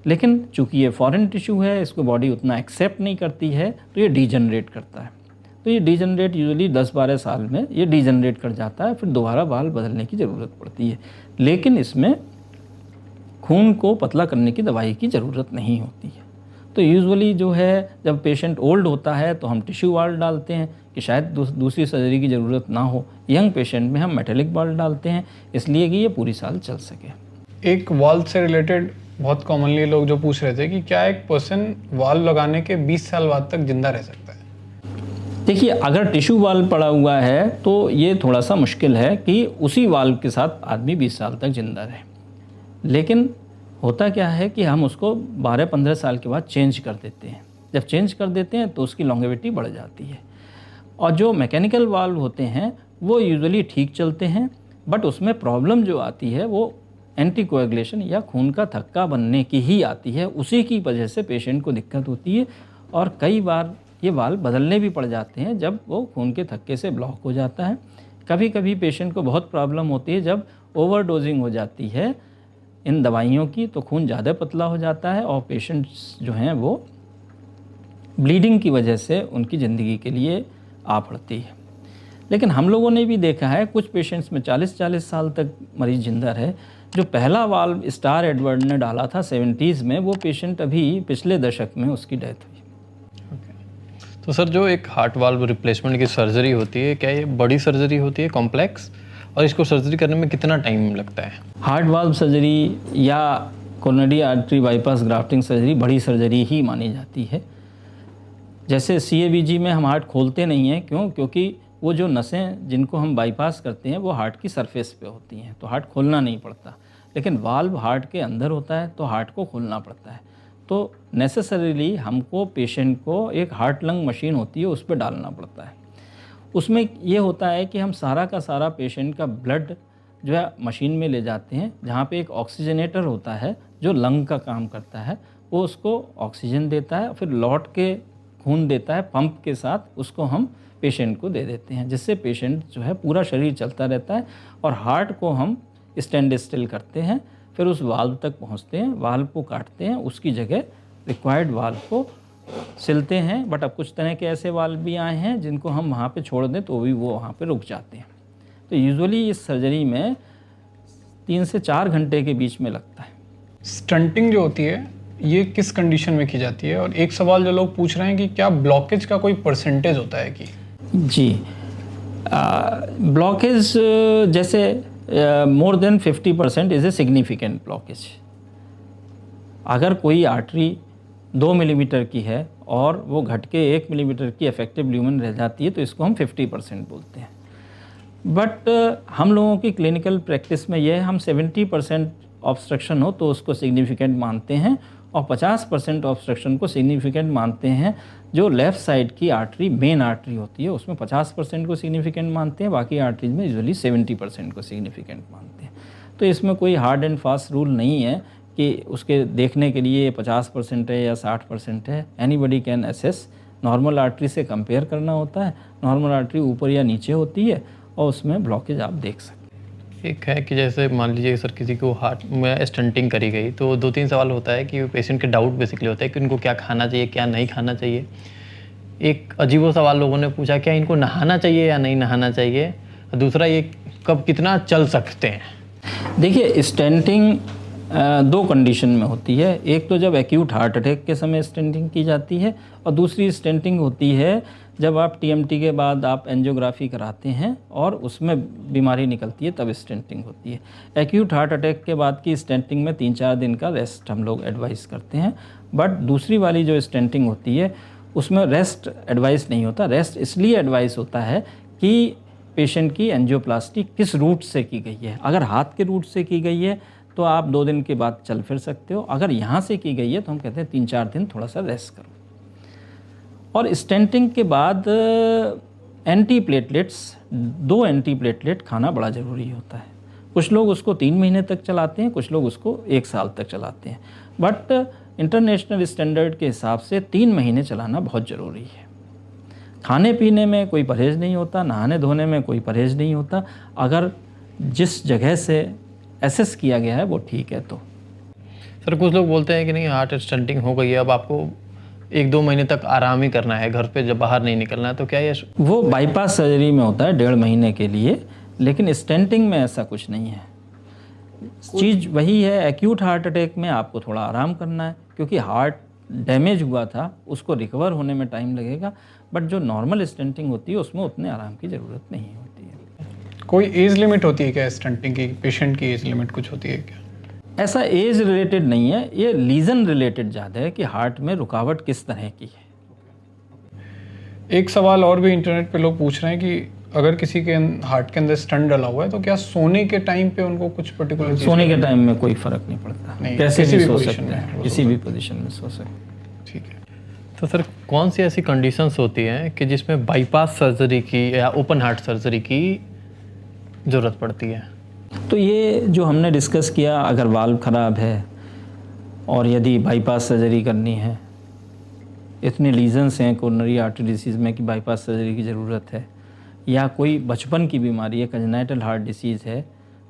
लेकिन चूँकि ये फॉरेन टिश्यू है, इसको बॉडी उतना एक्सेप्ट नहीं करती है, तो ये डीजनरेट करता है। तो ये डीजनरेट यूजुअली 10-12 साल में ये डीजनरेट कर जाता है, फिर दोबारा वाल्व बदलने की ज़रूरत पड़ती है। लेकिन इसमें खून को पतला करने की दवाई की ज़रूरत नहीं होती है। तो यूजुअली जो है, जब पेशेंट ओल्ड होता है तो हम टिश्यू वाल्व डालते हैं कि शायद दूसरी सर्जरी की ज़रूरत ना हो। यंग पेशेंट में हम मेटेलिक वाल्व डालते हैं, इसलिए कि ये पूरी साल चल सके। एक वाल्व से रिलेटेड बहुत कॉमनली लोग जो पूछ रहे थे कि क्या एक पर्सन वाल्व लगाने के 20 साल बाद तक जिंदा रह सकता है? देखिए, अगर टिश्यू वाल्व पड़ा हुआ है तो ये थोड़ा सा मुश्किल है कि उसी वाल्व के साथ आदमी 20 साल तक जिंदा रहे। लेकिन होता क्या है कि हम उसको 12-15 साल के बाद चेंज कर देते हैं। जब चेंज कर देते हैं तो उसकी लॉन्गेविटी बढ़ जाती है। और जो मैकेनिकल वाल्व होते हैं वो यूजुअली ठीक चलते हैं, बट उसमें प्रॉब्लम जो आती है वो एंटीकोएगुलेशन या खून का थक्का बनने की ही आती है। उसी की वजह से पेशेंट को दिक्कत होती है और कई बार ये वाल्व बदलने भी पड़ जाते हैं जब वो खून के थक्के से ब्लॉक हो जाता है। कभी कभी पेशेंट को बहुत प्रॉब्लम होती है जब ओवरडोजिंग हो जाती है इन दवाइयों की, तो खून ज़्यादा पतला हो जाता है और पेशेंट्स जो हैं वो ब्लीडिंग की वजह से उनकी ज़िंदगी के लिए आ पड़ती है। लेकिन हम लोगों ने भी देखा है कुछ पेशेंट्स में 40-40 साल तक मरीज जिंदा रहे। जो पहला वाल्व स्टार एडवर्ड ने डाला था 70s में, वो पेशेंट अभी पिछले दशक में उसकी डेथ हुई। तो सर जो एक हार्ट वाल्व रिप्लेसमेंट की सर्जरी होती है, क्या ये बड़ी सर्जरी होती है, कॉम्प्लेक्स, और इसको सर्जरी करने में कितना टाइम लगता है? हार्ट वाल्व सर्जरी या coronary artery bypass grafting surgery बड़ी सर्जरी ही मानी जाती है। जैसे CABG में हम हार्ट खोलते नहीं हैं, क्यों? क्योंकि वो जो नसें जिनको हम बाईपास करते हैं वो हार्ट की सरफेस पे होती हैं, तो हार्ट खोलना नहीं पड़ता। लेकिन वाल्व हार्ट के अंदर होता है तो हार्ट को खोलना पड़ता है। तो नेसेसरीली हमको पेशेंट को एक हार्ट लंग मशीन होती है उस पर डालना पड़ता है। उसमें ये होता है कि हम सारा का सारा पेशेंट का ब्लड जो है मशीन में ले जाते हैं, जहाँ पे एक ऑक्सीजनेटर होता है जो लंग का काम करता है, वो उसको ऑक्सीजन देता है, फिर लौट के खून देता है पंप के साथ, उसको हम पेशेंट को दे देते हैं, जिससे पेशेंट जो है पूरा शरीर चलता रहता है। और हार्ट को हम स्टैंड स्टिल करते हैं, फिर उस वाल्व तक पहुंचते हैं, वाल्व को काटते हैं, उसकी जगह रिक्वायर्ड वाल्व को सिलते हैं। बट अब कुछ तरह के ऐसे वाल्व भी आए हैं जिनको हम वहाँ पे छोड़ दें तो भी वो वहाँ पे रुक जाते हैं। तो यूजुअली इस सर्जरी में 3 से 4 घंटे के बीच में लगता है। स्टंटिंग जो होती है ये किस कंडीशन में की जाती है? और एक सवाल जो लोग पूछ रहे हैं कि क्या ब्लॉकेज का कोई परसेंटेज होता है कि? जी, ब्लॉकेज जैसे more than 50% is a significant blockage. अगर कोई आर्टरी 2 मिलीमीटर की है और वो घट के 1 मिलीमीटर की इफेक्टिव ल्यूमेन रह जाती है तो इसको हम 50% बोलते हैं। बट हम लोगों की क्लिनिकल प्रैक्टिस में यह हम 70% ऑब्स्ट्रक्शन हो तो उसको सिग्निफिकेंट मानते हैं, और 50% ऑब्स्ट्रक्शन को सिग्निफिकेंट मानते हैं। जो लेफ़्ट साइड की आर्टरी मेन आर्टरी होती है उसमें 50% को सिग्निफिकेंट मानते हैं, बाकी आर्टरीज में यूजुअली 70% को सिग्निफिकेंट मानते हैं। तो इसमें कोई हार्ड एंड फास्ट रूल नहीं है कि उसके देखने के लिए 50% है या 60% है। Anybody can assess. Normal artery से कंपेयर करना होता है, नॉर्मल आर्टरी ऊपर या नीचे होती है और उसमें ब्लॉकेज आप देख सकते हैं। एक है कि जैसे मान लीजिए सर किसी को हार्ट में स्टंटिंग करी गई तो 2-3 सवाल होता है कि पेशेंट के डाउट बेसिकली होता है कि उनको क्या खाना चाहिए, क्या नहीं खाना चाहिए। एक अजीबो सवाल लोगों ने पूछा, क्या इनको नहाना चाहिए या नहीं नहाना चाहिए। दूसरा ये कब कितना चल सकते हैं? देखिए, स्टेंटिंग 2 कंडीशन में होती है। एक तो जब एक्यूट हार्ट अटैक के समय स्टेंटिंग की जाती है, और दूसरी स्टेंटिंग होती है जब आप TMT के बाद आप एंजियोग्राफी कराते हैं और उसमें बीमारी निकलती है, तब स्टेंटिंग होती है। एक्यूट हार्ट अटैक के बाद की स्टेंटिंग में 3-4 दिन का रेस्ट हम लोग एडवाइस करते हैं। बट दूसरी वाली जो स्टेंटिंग होती है उसमें रेस्ट एडवाइस नहीं होता। रेस्ट इसलिए एडवाइस होता है कि पेशेंट की एंजियोप्लास्टी किस रूट से की गई है। अगर हाथ के रूट से की गई है तो आप 2 दिन के बाद चल फिर सकते हो। अगर यहाँ से की गई है तो हम कहते हैं 3-4 दिन थोड़ा सा रेस्ट करो। और स्टेंटिंग के बाद एंटी प्लेटलेट्स, 2 एंटी प्लेटलेट खाना बड़ा ज़रूरी होता है। कुछ लोग उसको 3 महीने तक चलाते हैं, कुछ लोग उसको 1 साल तक चलाते हैं। बट इंटरनेशनल स्टैंडर्ड के हिसाब से 3 महीने चलाना बहुत ज़रूरी है। खाने पीने में कोई परहेज़ नहीं होता, नहाने धोने में कोई परहेज़ नहीं होता। अगर जिस जगह से एसेस किया गया है वो ठीक है तो। सर कुछ लोग बोलते हैं कि नहीं हार्ट स्टंटिंग हो गई है, अब आपको 1-2 महीने तक आराम ही करना है, घर पे जब बाहर नहीं निकलना है, तो क्या ये वो बाईपास सर्जरी में होता है 1.5 महीने के लिए, लेकिन स्टेंटिंग में ऐसा कुछ नहीं है। चीज़ वही है, एक्यूट हार्ट अटैक में आपको थोड़ा आराम करना है क्योंकि हार्ट डैमेज हुआ था, उसको रिकवर होने में टाइम लगेगा। बट जो नॉर्मल स्टेंटिंग होती है उसमें उतने आराम की ज़रूरत नहीं होती है। कोई एज लिमिट होती है क्या स्टंटिंग की? पेशेंट की एज लिमिट कुछ होती है क्या? ऐसा एज रिलेटेड नहीं है, ये लीजन रिलेटेड ज़्यादा है कि हार्ट में रुकावट किस तरह की है। एक सवाल और भी इंटरनेट पे लोग पूछ रहे हैं कि अगर किसी के हार्ट के अंदर स्टंट डला हुआ है तो क्या सोने के टाइम पे उनको कुछ पर्टिकुलर सोने के टाइम में कोई फ़र्क नहीं पड़ता, नहीं, कैसे किसी भी भी सो पोजीशन सकते में हैं, वो किसी भी पोजीशन में सो सकते हैं। ठीक है। तो सर कौन सी ऐसी कंडीशंस होती हैं कि जिसमें बाईपास सर्जरी की या ओपन हार्ट सर्जरी की ज़रूरत पड़ती है? तो ये जो हमने डिस्कस किया, अगर वाल्व ख़राब है और यदि बाईपास सर्जरी करनी है, इतने लीजन्स हैं कोरोनरी आर्टरी डिसीज़ में कि बाईपास सर्जरी की ज़रूरत है, या कोई बचपन की बीमारी है, कंजेनाइटल हार्ट डिसीज़ है,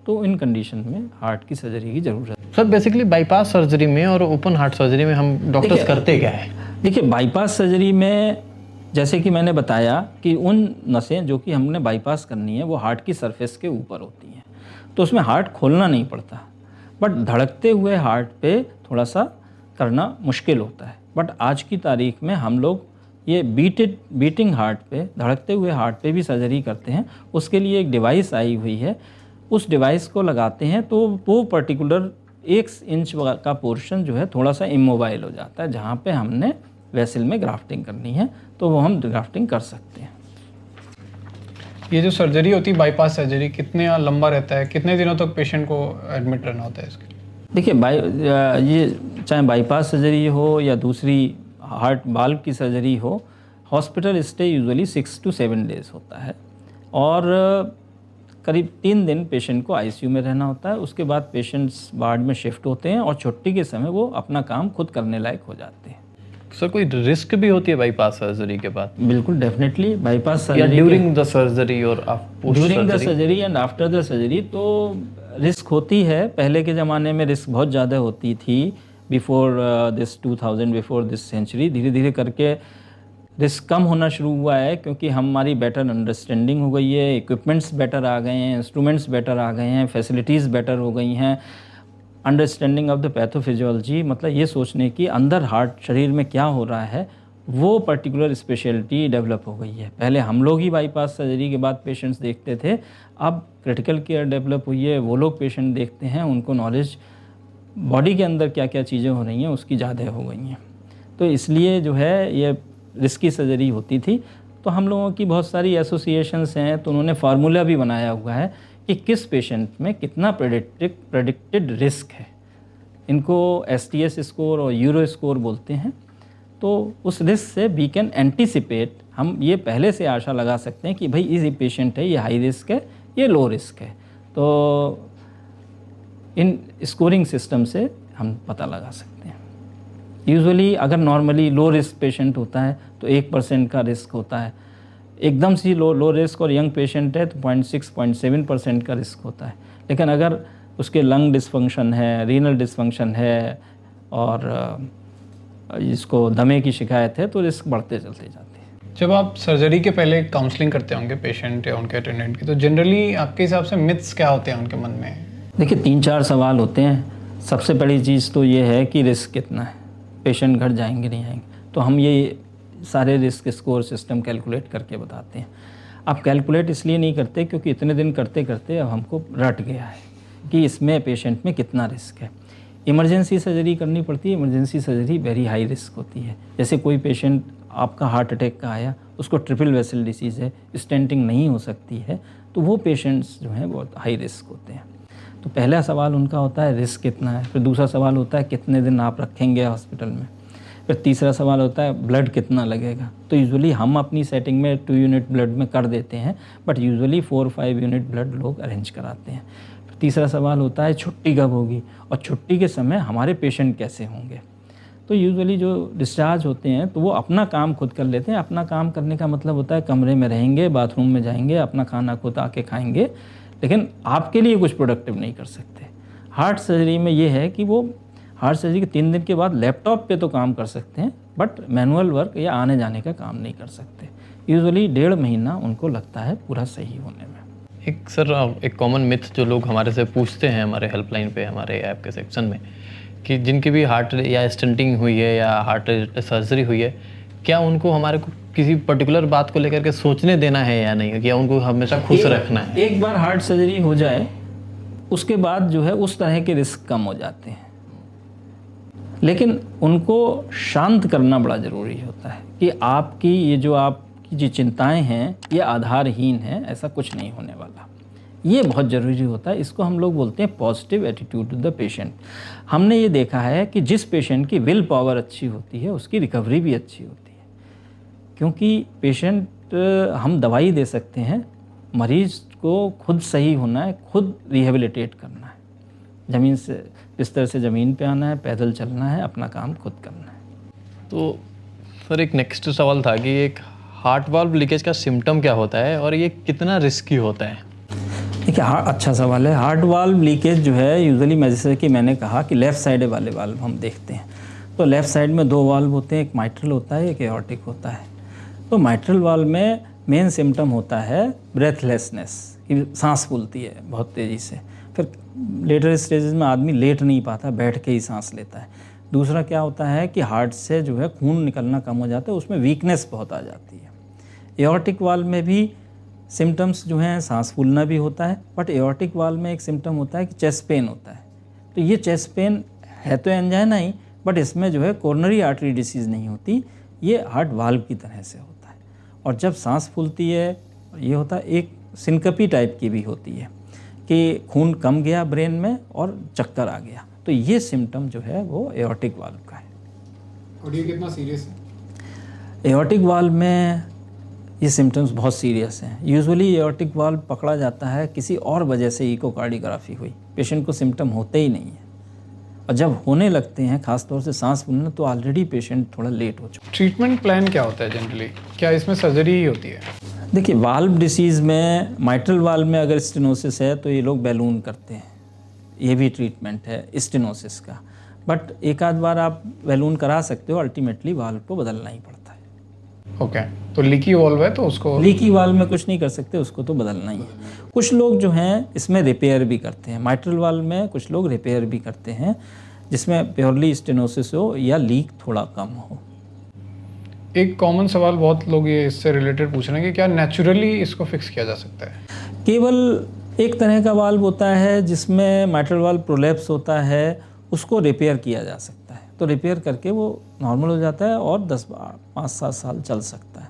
तो इन कंडीशन में हार्ट की सर्जरी की ज़रूरत है। सर बेसिकली बाईपास सर्जरी में और ओपन हार्ट सर्जरी में हम डॉक्टर्स करते क्या है? देखिए, बाईपास सर्जरी में जैसे कि मैंने बताया कि उन नसें जो कि हमने बाईपास करनी है वो हार्ट की सरफेस के ऊपर होती हैं, तो उसमें हार्ट खोलना नहीं पड़ता। बट धड़कते हुए हार्ट पे थोड़ा सा करना मुश्किल होता है। बट आज की तारीख में हम लोग ये बीटिंग हार्ट पे, धड़कते हुए हार्ट पे भी सर्जरी करते हैं। उसके लिए एक डिवाइस आई हुई है, उस डिवाइस को लगाते हैं तो वो पर्टिकुलर 1 इंच का पोर्शन जो है थोड़ा सा इमोबाइल हो जाता है। जहाँ पे हमने वेसल में ग्राफ्टिंग करनी है तो वो हम ग्राफ्टिंग कर सकते हैं। ये जो सर्जरी होती है बाईपास सर्जरी, कितने लंबा रहता है, कितने दिनों तक पेशेंट को एडमिट रहना होता है इसके लिए? देखिए ये चाहे बाईपास सर्जरी हो या दूसरी हार्ट वाल्व की सर्जरी हो, hospital stay usually 6 to 7 days होता है और करीब 3 दिन पेशेंट को आईसीयू में रहना होता है। उसके बाद पेशेंट्स वार्ड में शिफ्ट होते हैं और छुट्टी के समय वो अपना काम खुद करने लायक हो जाते हैं। सर कोई रिस्क भी होती है बाईपास सर्जरी के बाद? बिल्कुल, डेफिनेटली बाईपास या सर्जरी ड्यूरिंग द सर्जरी और during the surgery and after the surgery तो रिस्क होती है। पहले के ज़माने में रिस्क बहुत ज़्यादा होती थी, before this 2000, before this century. धीरे धीरे करके रिस्क कम होना शुरू हुआ है क्योंकि हमारी बेटर अंडरस्टैंडिंग हो गई है, इक्विपमेंट्स बेटर आ गए हैं, इंस्ट्रूमेंट्स बेटर आ गए हैं, फैसिलिटीज़ बेटर हो गई हैं। अंडरस्टैंडिंग ऑफ द पैथोफिजियोलॉजी, मतलब ये सोचने की अंदर हार्ट शरीर में क्या हो रहा है, वो पर्टिकुलर स्पेशलिटी डेवलप हो गई है। पहले हम लोग ही बाईपास सर्जरी के बाद पेशेंट्स देखते थे, अब क्रिटिकल केयर डेवलप हुई है, वो लोग पेशेंट देखते हैं, उनको नॉलेज बॉडी के अंदर क्या क्या चीज़ें हो रही हैं उसकी ज़्यादा हो गई हैं। तो इसलिए जो है ये रिस्की सर्जरी होती थी। तो हम लोगों की बहुत सारी एसोसिएशंस हैं, तो उन्होंने फार्मूला भी बनाया हुआ है कि किस पेशेंट में कितना प्रेडिक्टेड रिस्क है। इनको STS स्कोर और यूरो स्कोर बोलते हैं। तो उस रिस्क से वी कैन एंटीसिपेट, हम ये पहले से आशा लगा सकते हैं कि भाई ये पेशेंट है, ये हाई रिस्क है, ये लो रिस्क है। तो इन स्कोरिंग सिस्टम से हम पता लगा सकते हैं। यूजुअली अगर नॉर्मली लो रिस्क पेशेंट होता है तो 1% का रिस्क होता है, एकदम से लो रिस्क और यंग पेशेंट है तो 0.6-0.7% का रिस्क होता है। लेकिन अगर उसके लंग डिसफंक्शन है, रीनल डिसफंक्शन है और इसको दमे की शिकायत है तो रिस्क बढ़ते चलते जाते हैं। जब आप सर्जरी के पहले काउंसलिंग करते होंगे पेशेंट या उनके अटेंडेंट की, तो जनरली आपके हिसाब से मिथ्स क्या होते हैं उनके मन में? देखिए 3-4 सवाल होते हैं। सबसे बड़ी चीज़ तो ये है कि रिस्क कितना है, पेशेंट घर जाएंगे नहीं आएंगे। तो हम ये सारे रिस्क स्कोर सिस्टम कैलकुलेट करके बताते हैं। आप कैलकुलेट इसलिए नहीं करते क्योंकि इतने दिन करते करते अब हमको रट गया है कि इसमें पेशेंट में कितना रिस्क है। इमरजेंसी सर्जरी करनी पड़ती है, emergency surgery very high risk होती है। जैसे कोई पेशेंट आपका हार्ट अटैक का आया, उसको ट्रिपल वेसल डिसीज़ है, स्टेंटिंग नहीं हो सकती है, तो वो पेशेंट्स जो हैं बहुत हाई रिस्क होते हैं। तो पहला सवाल उनका होता है रिस्क कितना है, फिर दूसरा सवाल होता है कितने दिन आप रखेंगे हॉस्पिटल में, फिर तीसरा सवाल होता है ब्लड कितना लगेगा। तो यूजुअली हम अपनी सेटिंग में 2 यूनिट ब्लड में कर देते हैं, बट यूजुअली 4-5 यूनिट ब्लड लोग अरेंज कराते हैं। फिर तीसरा सवाल होता है छुट्टी कब होगी और छुट्टी के समय हमारे पेशेंट कैसे होंगे। तो यूजुअली जो डिस्चार्ज होते हैं तो वो अपना काम खुद कर लेते हैं। अपना काम करने का मतलब होता है कमरे में रहेंगे, बाथरूम में जाएंगे, अपना खाना खुद आके खाएंगे, लेकिन आपके लिए कुछ प्रोडक्टिव नहीं कर सकते। हार्ट सर्जरी में ये है कि वो हार्ट सर्जरी के 3 दिन के बाद लैपटॉप पे तो काम कर सकते हैं, बट मैनुअल वर्क या आने जाने का काम नहीं कर सकते। यूजुअली 1.5 महीना उनको लगता है पूरा सही होने में। एक सर एक कॉमन मिथ जो लोग हमारे से पूछते हैं हमारे हेल्पलाइन पे, हमारे ऐप के सेक्शन में, कि जिनकी भी हार्ट या स्टेंटिंग हुई है या हार्ट सर्जरी हुई है, क्या उनको हमारे को किसी पर्टिकुलर बात को लेकर के सोचने देना है या नहीं, या उनको हमेशा खुश रखना है? एक बार हार्ट सर्जरी हो जाए उसके बाद जो है उस तरह के रिस्क कम हो जाते हैं, लेकिन उनको शांत करना बड़ा ज़रूरी होता है कि आपकी ये जो आपकी जो चिंताएं हैं ये आधारहीन हैं, ऐसा कुछ नहीं होने वाला। ये बहुत ज़रूरी होता है। इसको हम लोग बोलते हैं positive attitude to the patient. हमने ये देखा है कि जिस पेशेंट की विल पावर अच्छी होती है उसकी रिकवरी भी अच्छी होती है, क्योंकि पेशेंट हम दवाई दे सकते हैं, मरीज़ को खुद सही होना है, खुद रिहेबिलिटेट करना है, ज़मीन से बिस्तर से ज़मीन पे आना है, पैदल चलना है, अपना काम खुद करना है। तो सर एक नेक्स्ट सवाल था कि एक हार्ट वाल्व लीकेज का सिम्टम क्या होता है और ये कितना रिस्की होता है? देखिए अच्छा सवाल है। हार्ट वाल्व लीकेज जो है यूजुअली जैसे कि मैंने कहा कि लेफ़्ट साइड वाले वाल्व हम देखते हैं, तो लेफ़्ट साइड में 2 वाल्व होते हैं, एक माइट्रल होता है, एक एओर्टिक होता है। तो माइट्रल वाल्व में मेन सिम्टम होता है ब्रेथलेसनेस, कि सांस फूलती है बहुत तेज़ी से, फिर लेटर स्टेजेस में आदमी लेट नहीं पाता, बैठ के ही सांस लेता है। दूसरा क्या होता है कि हार्ट से जो है खून निकलना कम हो जाता है, उसमें वीकनेस बहुत आ जाती है। एओर्टिक वाल्व में भी सिम्टम्स जो हैं, सांस फूलना भी होता है, बट एओर्टिक वाल्व में एक सिम्टम होता है कि चेस्ट पेन होता है। तो ये चेस्ट पेन है तो एंजाइना ही, बट इसमें जो है कोरोनरी आर्टरी डिसीज़ नहीं होती, ये हार्ट वाल्व की तरह से होता है। और जब सांस फूलती है, ये होता है एक सिनकपी टाइप की भी होती है कि खून कम गया ब्रेन में और चक्कर आ गया। तो ये सिम्टम जो है वो एओर्टिक वाल्व का है। और ये कितना सीरियस है? एओर्टिक वाल्व में ये सिम्टम्स बहुत सीरियस हैं। यूजुअली एओर्टिक वाल्व पकड़ा जाता है किसी और वजह से, इकोकार्डियोग्राफी हुई, पेशेंट को सिम्टम होते ही नहीं है, और जब होने लगते हैं खासतौर से सांस फूलना, तो ऑलरेडी पेशेंट थोड़ा लेट हो चुका है। ट्रीटमेंट प्लान क्या होता है जनरली? क्या इसमें सर्जरी ही होती है? देखिए, वाल्व डिसीज़ में, माइट्रल वाल्व में अगर स्टेनोसिस है तो ये लोग बैलून करते हैं, ये भी ट्रीटमेंट है स्टेनोसिस का। बट एक आध बार आप बैलून करा सकते हो, अल्टीमेटली वाल्व को बदलना ही पड़ता है। ओके, तो लीकी वाल्व है तो उसको लीकी वाल्व में कुछ नहीं कर सकते, उसको तो बदलना ही है। कुछ लोग जो हैं इसमें रिपेयर भी करते हैं, माइट्रल वाल्व में कुछ लोग रिपेयर भी करते हैं, जिसमें प्योरली स्टेनोसिस हो या लीक थोड़ा कम हो। एक कॉमन सवाल बहुत लोग ये इससे रिलेटेड पूछ रहे हैं कि क्या नेचुरली इसको फिक्स किया जा सकता है? केवल एक तरह का वाल्व होता है जिसमें माइट्रल वाल्व प्रोलैप्स होता है, उसको रिपेयर किया जा सकता है, तो रिपेयर करके वो नॉर्मल हो जाता है और 5-7 साल चल सकता है।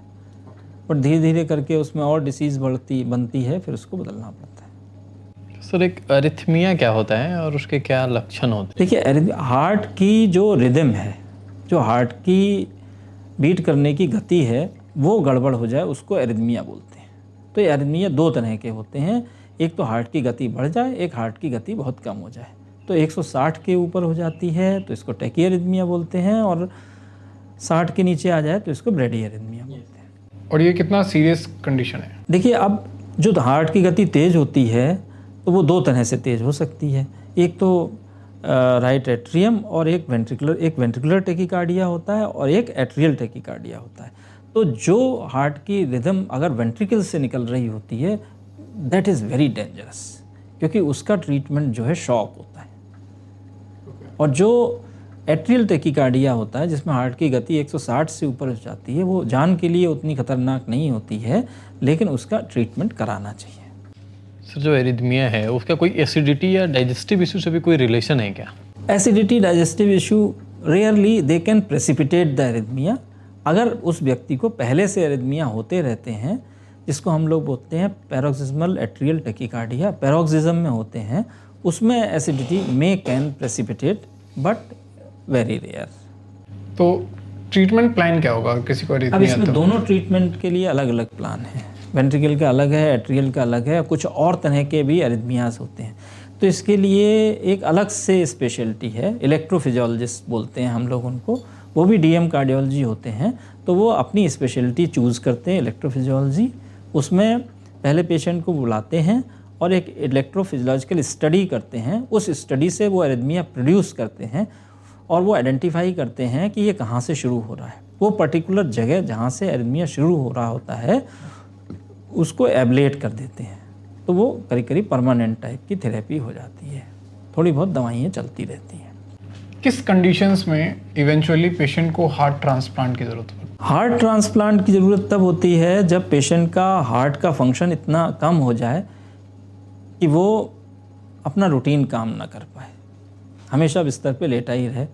बट धीरे धीरे करके उसमें और डिसीज़ बनती है, फिर उसको बदलना पड़ता है। सर, एक अरिथमिया क्या होता है और उसके क्या लक्षण होते हैं? देखिए, हार्ट की जो रिदम है, जो हार्ट की बीट करने की गति है, वो गड़बड़ हो जाए, उसको एरिथमिया बोलते हैं। तो ये एरिथमिया 2 तरह के होते हैं, एक तो हार्ट की गति बढ़ जाए, एक हार्ट की गति बहुत कम हो जाए। तो 160 के ऊपर हो जाती है तो इसको टैकीआरिथमिया बोलते हैं, और 60 के नीचे आ जाए तो इसको ब्रेडीआरिथमिया बोलते हैं। और ये कितना सीरियस कंडीशन है? देखिए, अब जो हार्ट की गति तेज़ होती है तो वो 2 तरह से तेज़ हो सकती है। एक तो राइट एट्रियम और एक वेंट्रिकुलर टेकिकार्डिया होता है और एक एट्रियल टेकिकार्डिया होता है। तो जो हार्ट की रिदम अगर वेंट्रिकल से निकल रही होती है, दैट इज़ वेरी डेंजरस, क्योंकि उसका ट्रीटमेंट जो है शॉक होता है। और जो एट्रियल टेकिकार्डिया होता है, जिसमें हार्ट की गति 160 से ऊपर हो जाती है, वो जान के लिए उतनी खतरनाक नहीं होती है, लेकिन उसका ट्रीटमेंट कराना चाहिए। सर, जो एरिथमिया है उसका कोई एसिडिटी या डाइजेस्टिव इशू से भी कोई रिलेशन है क्या? Acidity, digestive issue rarely they can precipitate the arrhythmia. अगर उस व्यक्ति को पहले से एरिथमिया होते रहते हैं, जिसको हम लोग बोलते हैं पैरोक्सिस्मल एट्रियल टेकिकार्डिया, पैरोक्सिज्म में होते हैं, उसमें acidity may can precipitate, but very rare. तो ट्रीटमेंट प्लान क्या होगा किसी को अब एरिथमिया? इसमें दोनों ट्रीटमेंट के लिए अलग अलग प्लान है, वेंट्रिकल का अलग है, एट्रियल का अलग है, कुछ और तरह के भी एरिथमियाज होते हैं। तो इसके लिए एक अलग से स्पेशलिटी है, इलेक्ट्रोफिजियोलॉजिस्ट बोलते हैं हम लोग उनको, वो भी डीएम कार्डियोलॉजी होते हैं। तो वो अपनी स्पेशलिटी चूज़ करते हैं, इलेक्ट्रोफिजियोलॉजी। उसमें पहले पेशेंट को बुलाते हैं और एक इलेक्ट्रोफिजियोलॉजिकल स्टडी करते हैं। उस स्टडी से वो एरिथमिया प्रोड्यूस करते हैं और वो आइडेंटिफाई करते हैं कि ये कहाँ से शुरू हो रहा है। वो पर्टिकुलर जगह जहाँ से एरिथमिया शुरू हो रहा होता है, उसको एब्लेट कर देते हैं। तो वो करीब करीब परमानेंट टाइप की थेरेपी हो जाती है, थोड़ी बहुत दवाइयाँ चलती रहती हैं। किस कंडीशंस में इवेंचुअली पेशेंट को हार्ट ट्रांसप्लांट की ज़रूरत पड़ती है? हार्ट ट्रांसप्लांट की ज़रूरत तब होती है जब पेशेंट का हार्ट का फंक्शन इतना कम हो जाए कि वो अपना रूटीन काम ना कर पाए, हमेशा बिस्तर पे लेटा ही रहे।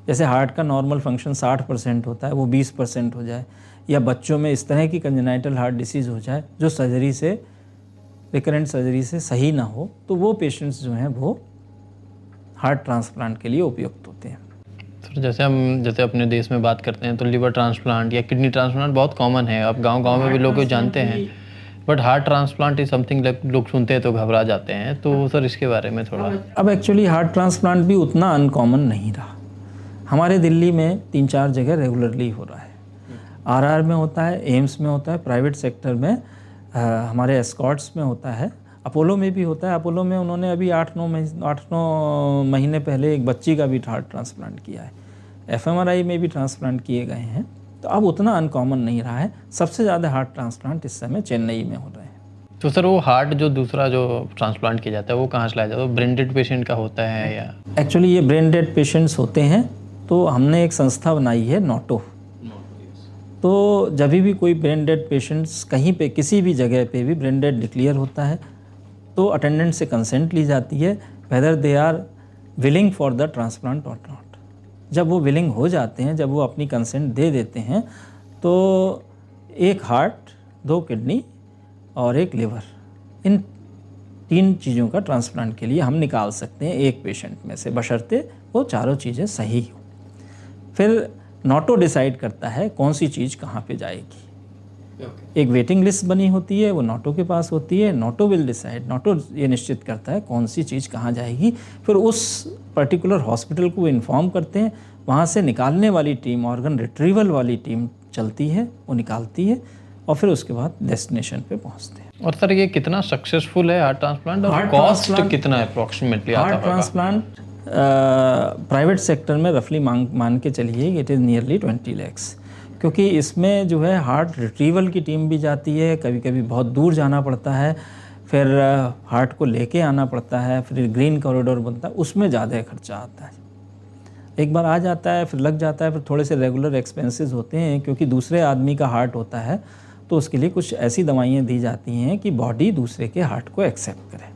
जैसे हार्ट का नॉर्मल फंक्शन 60% होता है, वो 20% हो जाए, या बच्चों में इस तरह की कंजेनाइटल हार्ट डिसीज़ हो जाए जो सर्जरी से, रिकरेंट सर्जरी से सही ना हो, तो वो पेशेंट्स जो हैं वो हार्ट ट्रांसप्लांट के लिए उपयुक्त होते हैं। सर, जैसे अपने देश में बात करते हैं तो लिवर ट्रांसप्लांट या किडनी ट्रांसप्लांट बहुत कॉमन है, अब गांव-गांव में भी लोग जानते हैं, but heart transplant is something लोग सुनते हैं तो घबरा जाते हैं। तो सर, इसके बारे में थोड़ा। अब एक्चुअली हार्ट ट्रांसप्लांट भी उतना अनकॉमन नहीं रहा। हमारे दिल्ली में 3-4 जगह रेगुलरली हो रहा है। आरआर में होता है, एम्स में होता है, प्राइवेट सेक्टर में हमारे एस्कॉर्ट्स में होता है, अपोलो में भी होता है। अपोलो में उन्होंने अभी 8-9 महीने पहले एक बच्ची का भी हार्ट ट्रांसप्लांट किया है। एफएमआरआई में भी ट्रांसप्लांट किए गए हैं। तो अब उतना अनकॉमन नहीं रहा है। सबसे ज़्यादा हार्ट ट्रांसप्लांट इस समय चेन्नई में हो रहे हैं। तो सर, वो हार्ट जो दूसरा जो ट्रांसप्लांट किया जाता है वो कहाँ से लाया जाता है? ब्रेन डेड पेशेंट का होता है या? एक्चुअली ये ब्रेन डेड पेशेंट्स होते हैं तो हमने एक संस्था बनाई है नोटो। तो जब भी कोई ब्रेन डेड पेशेंट्स कहीं पे किसी भी जगह पे भी ब्रेन डेड डिक्लेयर होता है तो अटेंडेंट से कंसेंट ली जाती है whether they are willing for the transplant और नॉट। जब वो विलिंग हो जाते हैं, जब वो अपनी कंसेंट दे देते हैं, तो एक हार्ट, 2 किडनी और एक लिवर, इन 3 चीज़ों का ट्रांसप्लांट के लिए हम निकाल सकते हैं एक पेशेंट में से, बशर्ते वो चारों चीज़ें सही हो। फिर नोटो डिसाइड करता है कौन सी चीज़ कहाँ पे जाएगी। एक वेटिंग लिस्ट बनी होती है, वो नोटो के पास होती है। नोटो विल डिसाइड, नोटो ये निश्चित करता है कौन सी चीज़ कहाँ जाएगी। फिर उस पर्टिकुलर हॉस्पिटल को इन्फॉर्म करते हैं, वहाँ से निकालने वाली टीम, ऑर्गन रिट्रीवल वाली टीम चलती है, वो निकालती है और फिर उसके बाद डेस्टिनेशन पे पहुँचते हैं। और सर ये कितना सक्सेसफुल है हार्ट ट्रांसप्लांट और हार्ट कॉस्ट ट्रांसप्लांट- कितना अप्रोक्सीमेटली आता हार्ट होगा? ट्रांसप्लांट प्राइवेट सेक्टर में रफली मान के चलिए इट इज़ नियरली 20 lakhs, क्योंकि इसमें जो है हार्ट रिट्रीवल की टीम भी जाती है, कभी कभी बहुत दूर जाना पड़ता है, फिर हार्ट को लेके आना पड़ता है, फिर ग्रीन कॉरिडोर बनता है, उसमें ज़्यादा खर्चा आता है। एक बार आ जाता है फिर लग जाता है, फिर थोड़े से रेगुलर एक्सपेंसेस होते हैं, क्योंकि दूसरे आदमी का हार्ट होता है तो उसके लिए कुछ ऐसी दवाइयाँ दी जाती हैं कि बॉडी दूसरे के हार्ट को एक्सेप्ट करे।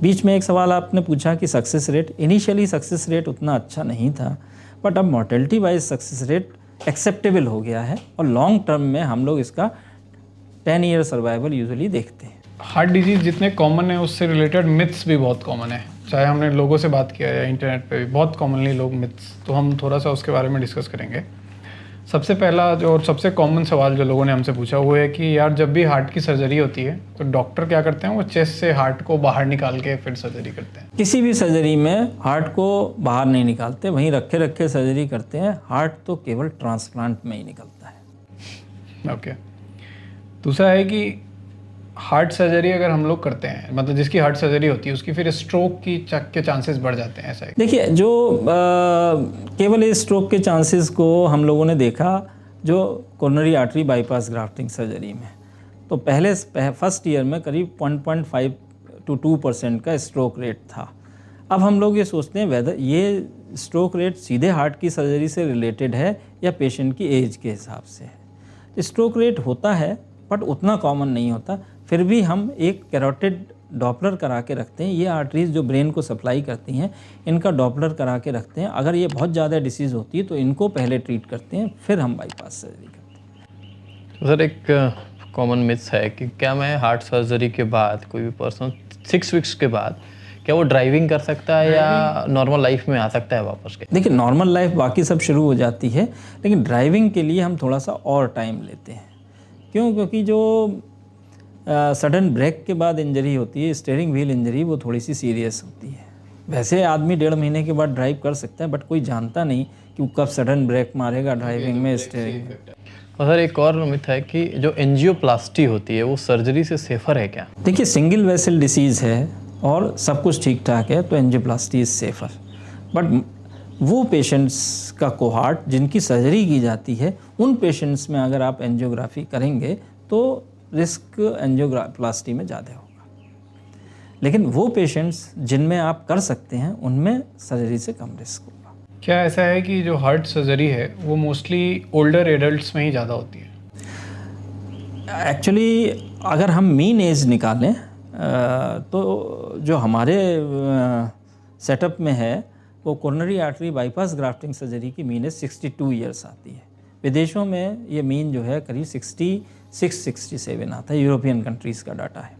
बीच में एक सवाल आपने पूछा कि success rate, initially success rate उतना अच्छा नहीं था, बट अब mortality wise success rate acceptable हो गया है और लॉन्ग टर्म में हम लोग इसका 10 ईयर सर्वाइवल यूजुअली देखते हैं। हार्ट डिजीज़ जितने कॉमन है उससे रिलेटेड मिथ्स भी बहुत कॉमन है, चाहे हमने लोगों से बात किया या इंटरनेट पे भी बहुत कॉमनली लोग मिथ्स, तो हम थोड़ा सा उसके बारे में डिस्कस करेंगे। सबसे पहला जो और सबसे कॉमन सवाल जो लोगों ने हमसे पूछा वो है कि यार जब भी हार्ट की सर्जरी होती है तो डॉक्टर क्या करते हैं, वो चेस्ट से हार्ट को बाहर निकाल के फिर सर्जरी करते हैं। किसी भी सर्जरी में हार्ट को बाहर नहीं निकालते, वहीं रखे रखे सर्जरी करते हैं। हार्ट तो केवल ट्रांसप्लांट में ही निकलता है। ओके। दूसरा है कि हार्ट सर्जरी अगर हम लोग करते हैं, मतलब जिसकी हार्ट सर्जरी होती है उसकी फिर स्ट्रोक के चांसेस बढ़ जाते हैं, ऐसा है? देखिए, जो केवल इस स्ट्रोक के चांसेस को हम लोगों ने देखा जो coronary artery bypass grafting surgery में, तो पहले फर्स्ट ईयर में करीब 1.5 to 2% का स्ट्रोक रेट था। अब हम लोग ये सोचते हैं वेदर ये स्ट्रोक रेट सीधे हार्ट की सर्जरी से रिलेटेड है या पेशेंट की एज के हिसाब से है। स्ट्रोक रेट होता है बट उतना कॉमन नहीं होता। फिर भी हम एक कैरोटिड डॉपलर करा के रखते हैं। ये आर्टरीज जो ब्रेन को सप्लाई करती हैं, इनका डॉपलर करा के रखते हैं। अगर ये बहुत ज़्यादा डिसीज़ होती है तो इनको पहले ट्रीट करते हैं, फिर हम बाईपास सर्जरी करते हैं। तो सर एक कॉमन मिथ्स है कि क्या मैं हार्ट सर्जरी के बाद, कोई भी पर्सन 6 वीक्स के बाद क्या वो ड्राइविंग कर सकता है या नॉर्मल लाइफ में आ सकता है वापस के? देखिए, नॉर्मल लाइफ बाकी सब शुरू हो जाती है, लेकिन ड्राइविंग के लिए हम थोड़ा सा और टाइम लेते हैं। क्यों? क्योंकि जो सडन ब्रेक के बाद इंजरी होती है, स्टीयरिंग व्हील इंजरी, वो थोड़ी सी सीरियस होती है। वैसे आदमी 1.5 महीने के बाद ड्राइव कर सकता है, बट कोई जानता नहीं कि वो कब सडन ब्रेक मारेगा ड्राइविंग में, स्टीयरिंग में। और सर एक और मिथ है कि जो एंजियोप्लास्टी होती है वो सर्जरी से सेफर है क्या? देखिए, सिंगल वेसल डिसीज़ है और सब कुछ ठीक ठाक है तो एंजियोप्लास्टी इज़ सेफ़र। बट वो पेशेंट्स का कोहार्ट जिनकी सर्जरी की जाती है, उन पेशेंट्स में अगर आप एंजियोग्राफी करेंगे तो रिस्क एंजियोप्लास्टी में ज़्यादा होगा। लेकिन वो पेशेंट्स जिनमें आप कर सकते हैं उनमें सर्जरी से कम रिस्क होगा। क्या ऐसा है कि जो हार्ट सर्जरी है वो मोस्टली ओल्डर एडल्ट्स में ही ज़्यादा होती है? एक्चुअली अगर हम मीन एज निकालें तो जो हमारे सेटअप में है वो coronary artery bypass grafting surgery की मीन एज 62 ईयर्स आती है। विदेशों में ये मीन जो है करीब 66-67 आता है, यूरोपियन कंट्रीज़ का डाटा है।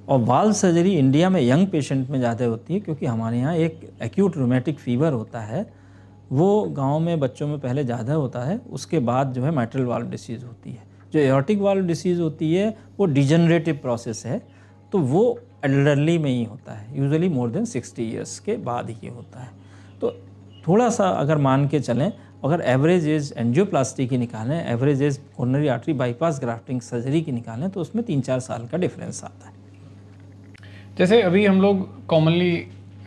और वाल्व सर्जरी इंडिया में यंग पेशेंट में ज़्यादा होती है, क्योंकि हमारे यहाँ एक एक्यूट रूमेटिक फीवर होता है, वो गाँव में बच्चों में पहले ज़्यादा होता है, उसके बाद जो है माइट्रल वाल्व डिसीज़ होती है। जो एओर्टिक वाल्व डिसीज़ होती है वो डिजनरेटिव प्रोसेस है, तो वो एल्डरली में ही होता है, यूजुअली मोर देन 60 ईयर्स के बाद ही होता है। तो थोड़ा सा अगर मान के चलें, अगर एवरेज एज एंजियोप्लास्टी की निकालें, average age coronary artery bypass grafting surgery की निकालें, तो उसमें 3-4 साल का डिफरेंस आता है। जैसे अभी हम लोग कॉमनली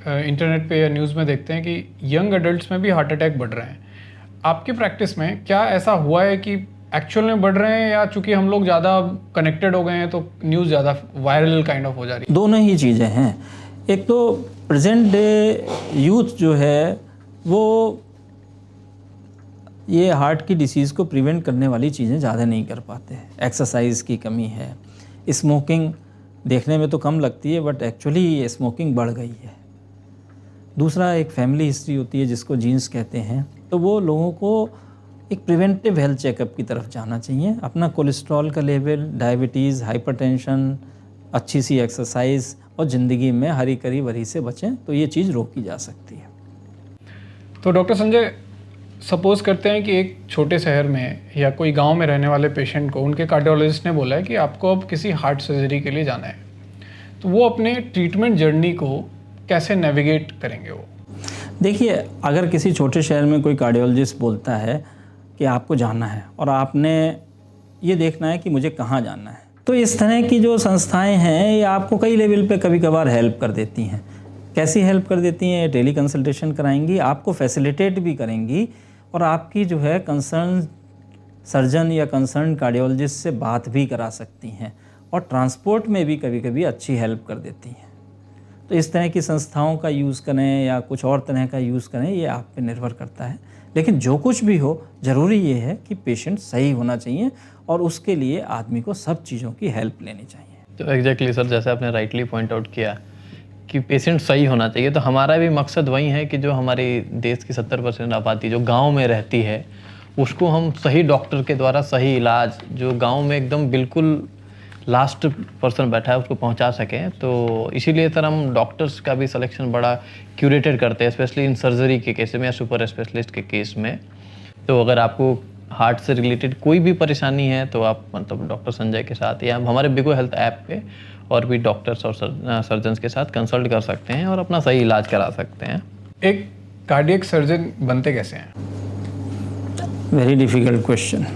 इंटरनेट पे या न्यूज़ में देखते हैं कि यंग एडल्ट्स में भी हार्ट अटैक बढ़ रहे हैं। आपकी प्रैक्टिस में क्या ऐसा हुआ है कि एक्चुअल में बढ़ रहे हैं, या चूंकि हम लोग ज़्यादा कनेक्टेड हो गए हैं तो न्यूज़ ज़्यादा वायरल काइंड ऑफ हो जा रही है? दोनों ही चीज़ें हैं। एक तो प्रेजेंट डे यूथ जो है वो ये हार्ट की डिसीज़ को प्रिवेंट करने वाली चीज़ें ज़्यादा नहीं कर पाते। एक्सरसाइज की कमी है, स्मोकिंग देखने में तो कम लगती है बट एक्चुअली ये स्मोकिंग बढ़ गई है। दूसरा एक फैमिली हिस्ट्री होती है जिसको जीन्स कहते हैं, तो वो लोगों को एक प्रिवेंटिव हेल्थ चेकअप की तरफ जाना चाहिए। अपना कोलेस्ट्रॉल का लेवल, डायबिटीज़, हाइपरटेंशन, अच्छी सी एक्सरसाइज और ज़िंदगी में हरी करी वरी से बचें तो ये चीज़ रोकी जा सकती है। तो डॉक्टर संजय, सपोज करते हैं कि एक छोटे शहर में या कोई गांव में रहने वाले पेशेंट को उनके कार्डियोलॉजिस्ट ने बोला है कि आपको अब किसी हार्ट सर्जरी के लिए जाना है, तो वो अपने ट्रीटमेंट जर्नी को कैसे नेविगेट करेंगे? वो देखिए, अगर किसी छोटे शहर में कोई कार्डियोलॉजिस्ट बोलता है कि आपको जाना है और आपने ये देखना है कि मुझे कहाँ जाना है, तो इस तरह की जो संस्थाएं हैं ये आपको कई लेवल पे कभी कभार हेल्प कर देती हैं। कैसी हेल्प कर देती हैं? टेली कंसल्टेशन कराएंगी, आपको फैसिलिटेट भी करेंगी और आपकी जो है कंसर्न सर्जन या कंसर्न कार्डियोलॉजिस्ट से बात भी करा सकती हैं और ट्रांसपोर्ट में भी कभी कभी अच्छी हेल्प कर देती हैं। तो इस तरह की संस्थाओं का यूज़ करें या कुछ और तरह का यूज़ करें, ये आप पे निर्भर करता है। लेकिन जो कुछ भी हो, ज़रूरी ये है कि पेशेंट सही होना चाहिए और उसके लिए आदमी को सब चीज़ों की हेल्प लेनी चाहिए। तो एग्जैक्टली सर, जैसे आपने राइटली पॉइंट आउट किया कि पेशेंट सही होना चाहिए, तो हमारा भी मकसद वही है कि जो हमारे देश की 70% आबादी जो गांव में रहती है उसको हम सही डॉक्टर के द्वारा सही इलाज, जो गांव में एकदम बिल्कुल लास्ट पर्सन बैठा है, उसको पहुंचा सकें। तो इसीलिए सर हम डॉक्टर्स का भी सिलेक्शन बड़ा क्यूरेटेड करते हैं, स्पेशली इन सर्जरी के केस में या सुपर स्पेशलिस्ट के केस में। तो अगर आपको हार्ट से रिलेटेड कोई भी परेशानी है तो आप मतलब डॉक्टर संजय के साथ या हमारे बिगो हेल्थ ऐप पे और भी डॉक्टर्स और सर्जन्स के साथ कंसल्ट कर सकते हैं और अपना सही इलाज करा सकते हैं। एक कार्डियक सर्जन बनते कैसे हैं? Very difficult question.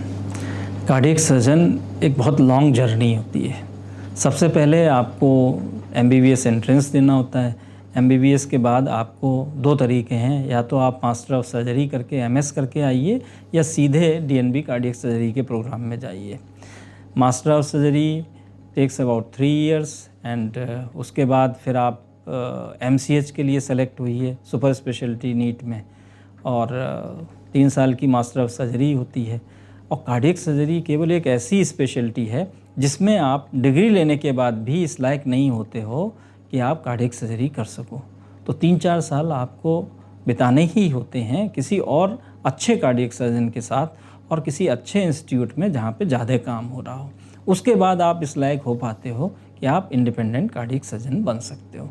Cardiac surgeon एक बहुत लॉन्ग जर्नी होती है। सबसे पहले आपको MBBS एंट्रेंस देना होता है। MBBS के बाद आपको 2 तरीके हैं, या तो आप मास्टर ऑफ सर्जरी करके MS करके आइए या सीधे DNB कार्डियक सर्जरी के प्रोग्राम में जाइए। Master of surgery takes about 3 years and उसके बाद फिर आप MCH के लिए सेलेक्ट हुई है सुपर स्पेशलिटी नीट में, और 3 साल की मास्टर ऑफ सर्जरी होती है। और कार्डियक सर्जरी केवल एक ऐसी स्पेशलिटी है जिसमें आप डिग्री लेने के बाद भी इस लायक नहीं होते हो कि आप कार्डियक सर्जरी कर सको। तो 3-4 साल आपको बिताने ही होते हैं किसी और अच्छे कार्डियक सर्जन के साथ और किसी अच्छे इंस्टीट्यूट में जहाँ पे ज़्यादा काम हो रहा हो। उसके बाद आप इस लायक हो पाते हो कि आप इंडिपेंडेंट कार्डियक सर्जन बन सकते हो।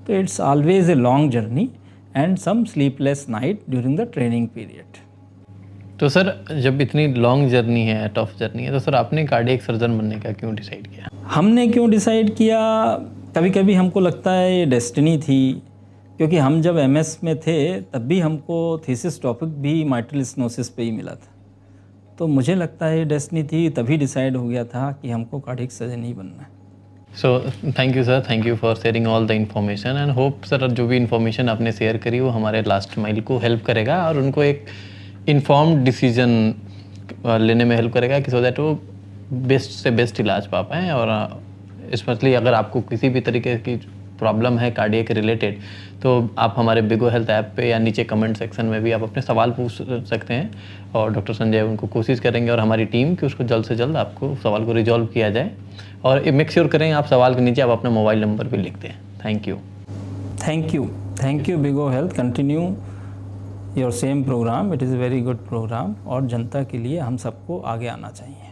तो it's always a long journey and some sleepless night during the training period. तो सर, जब इतनी लॉन्ग जर्नी है, टफ जर्नी है, तो सर आपने कार्डियक सर्जन बनने का क्यों डिसाइड किया? हमने क्यों डिसाइड किया, कभी कभी हमको लगता है ये डेस्टिनी थी, क्योंकि हम जब MS में थे तब भी हमको थीसिस टॉपिक भी माइट्रल स्टेनोसिस पे ही मिला था। तो मुझे लगता है ये डेस्टिनी थी, तभी डिसाइड हो गया था कि हमको कार्डियक सर्जन ही बनना है। So thank you sir, thank you for sharing all the information and hope sir जो भी इन्फॉर्मेशन आपने शेयर करी वो हमारे लास्ट माइल को हेल्प करेगा और उनको एक इन्फॉर्म्ड डिसीजन लेने में हेल्प करेगा कि सो दैट वो बेस्ट से बेस्ट इलाज पा पाएँ। और स्पेशली अगर आपको किसी भी तरीके की प्रॉब्लम है कार्डियक रिलेटेड, तो आप हमारे बिगो हेल्थ ऐप पे या नीचे कमेंट सेक्शन में भी आप अपने सवाल पूछ सकते हैं और डॉक्टर संजय उनको कोशिश करेंगे और हमारी टीम कि उसको जल्द से जल्द आपको सवाल को रिजॉल्व किया जाए। और मेक श्योर करें आप सवाल के नीचे आप अपना मोबाइल नंबर भी लिख दें। Thank you. Thank you Bigo Health. Continue your same program, it is a very good program और जनता के लिए हम सबको आगे आना चाहिए।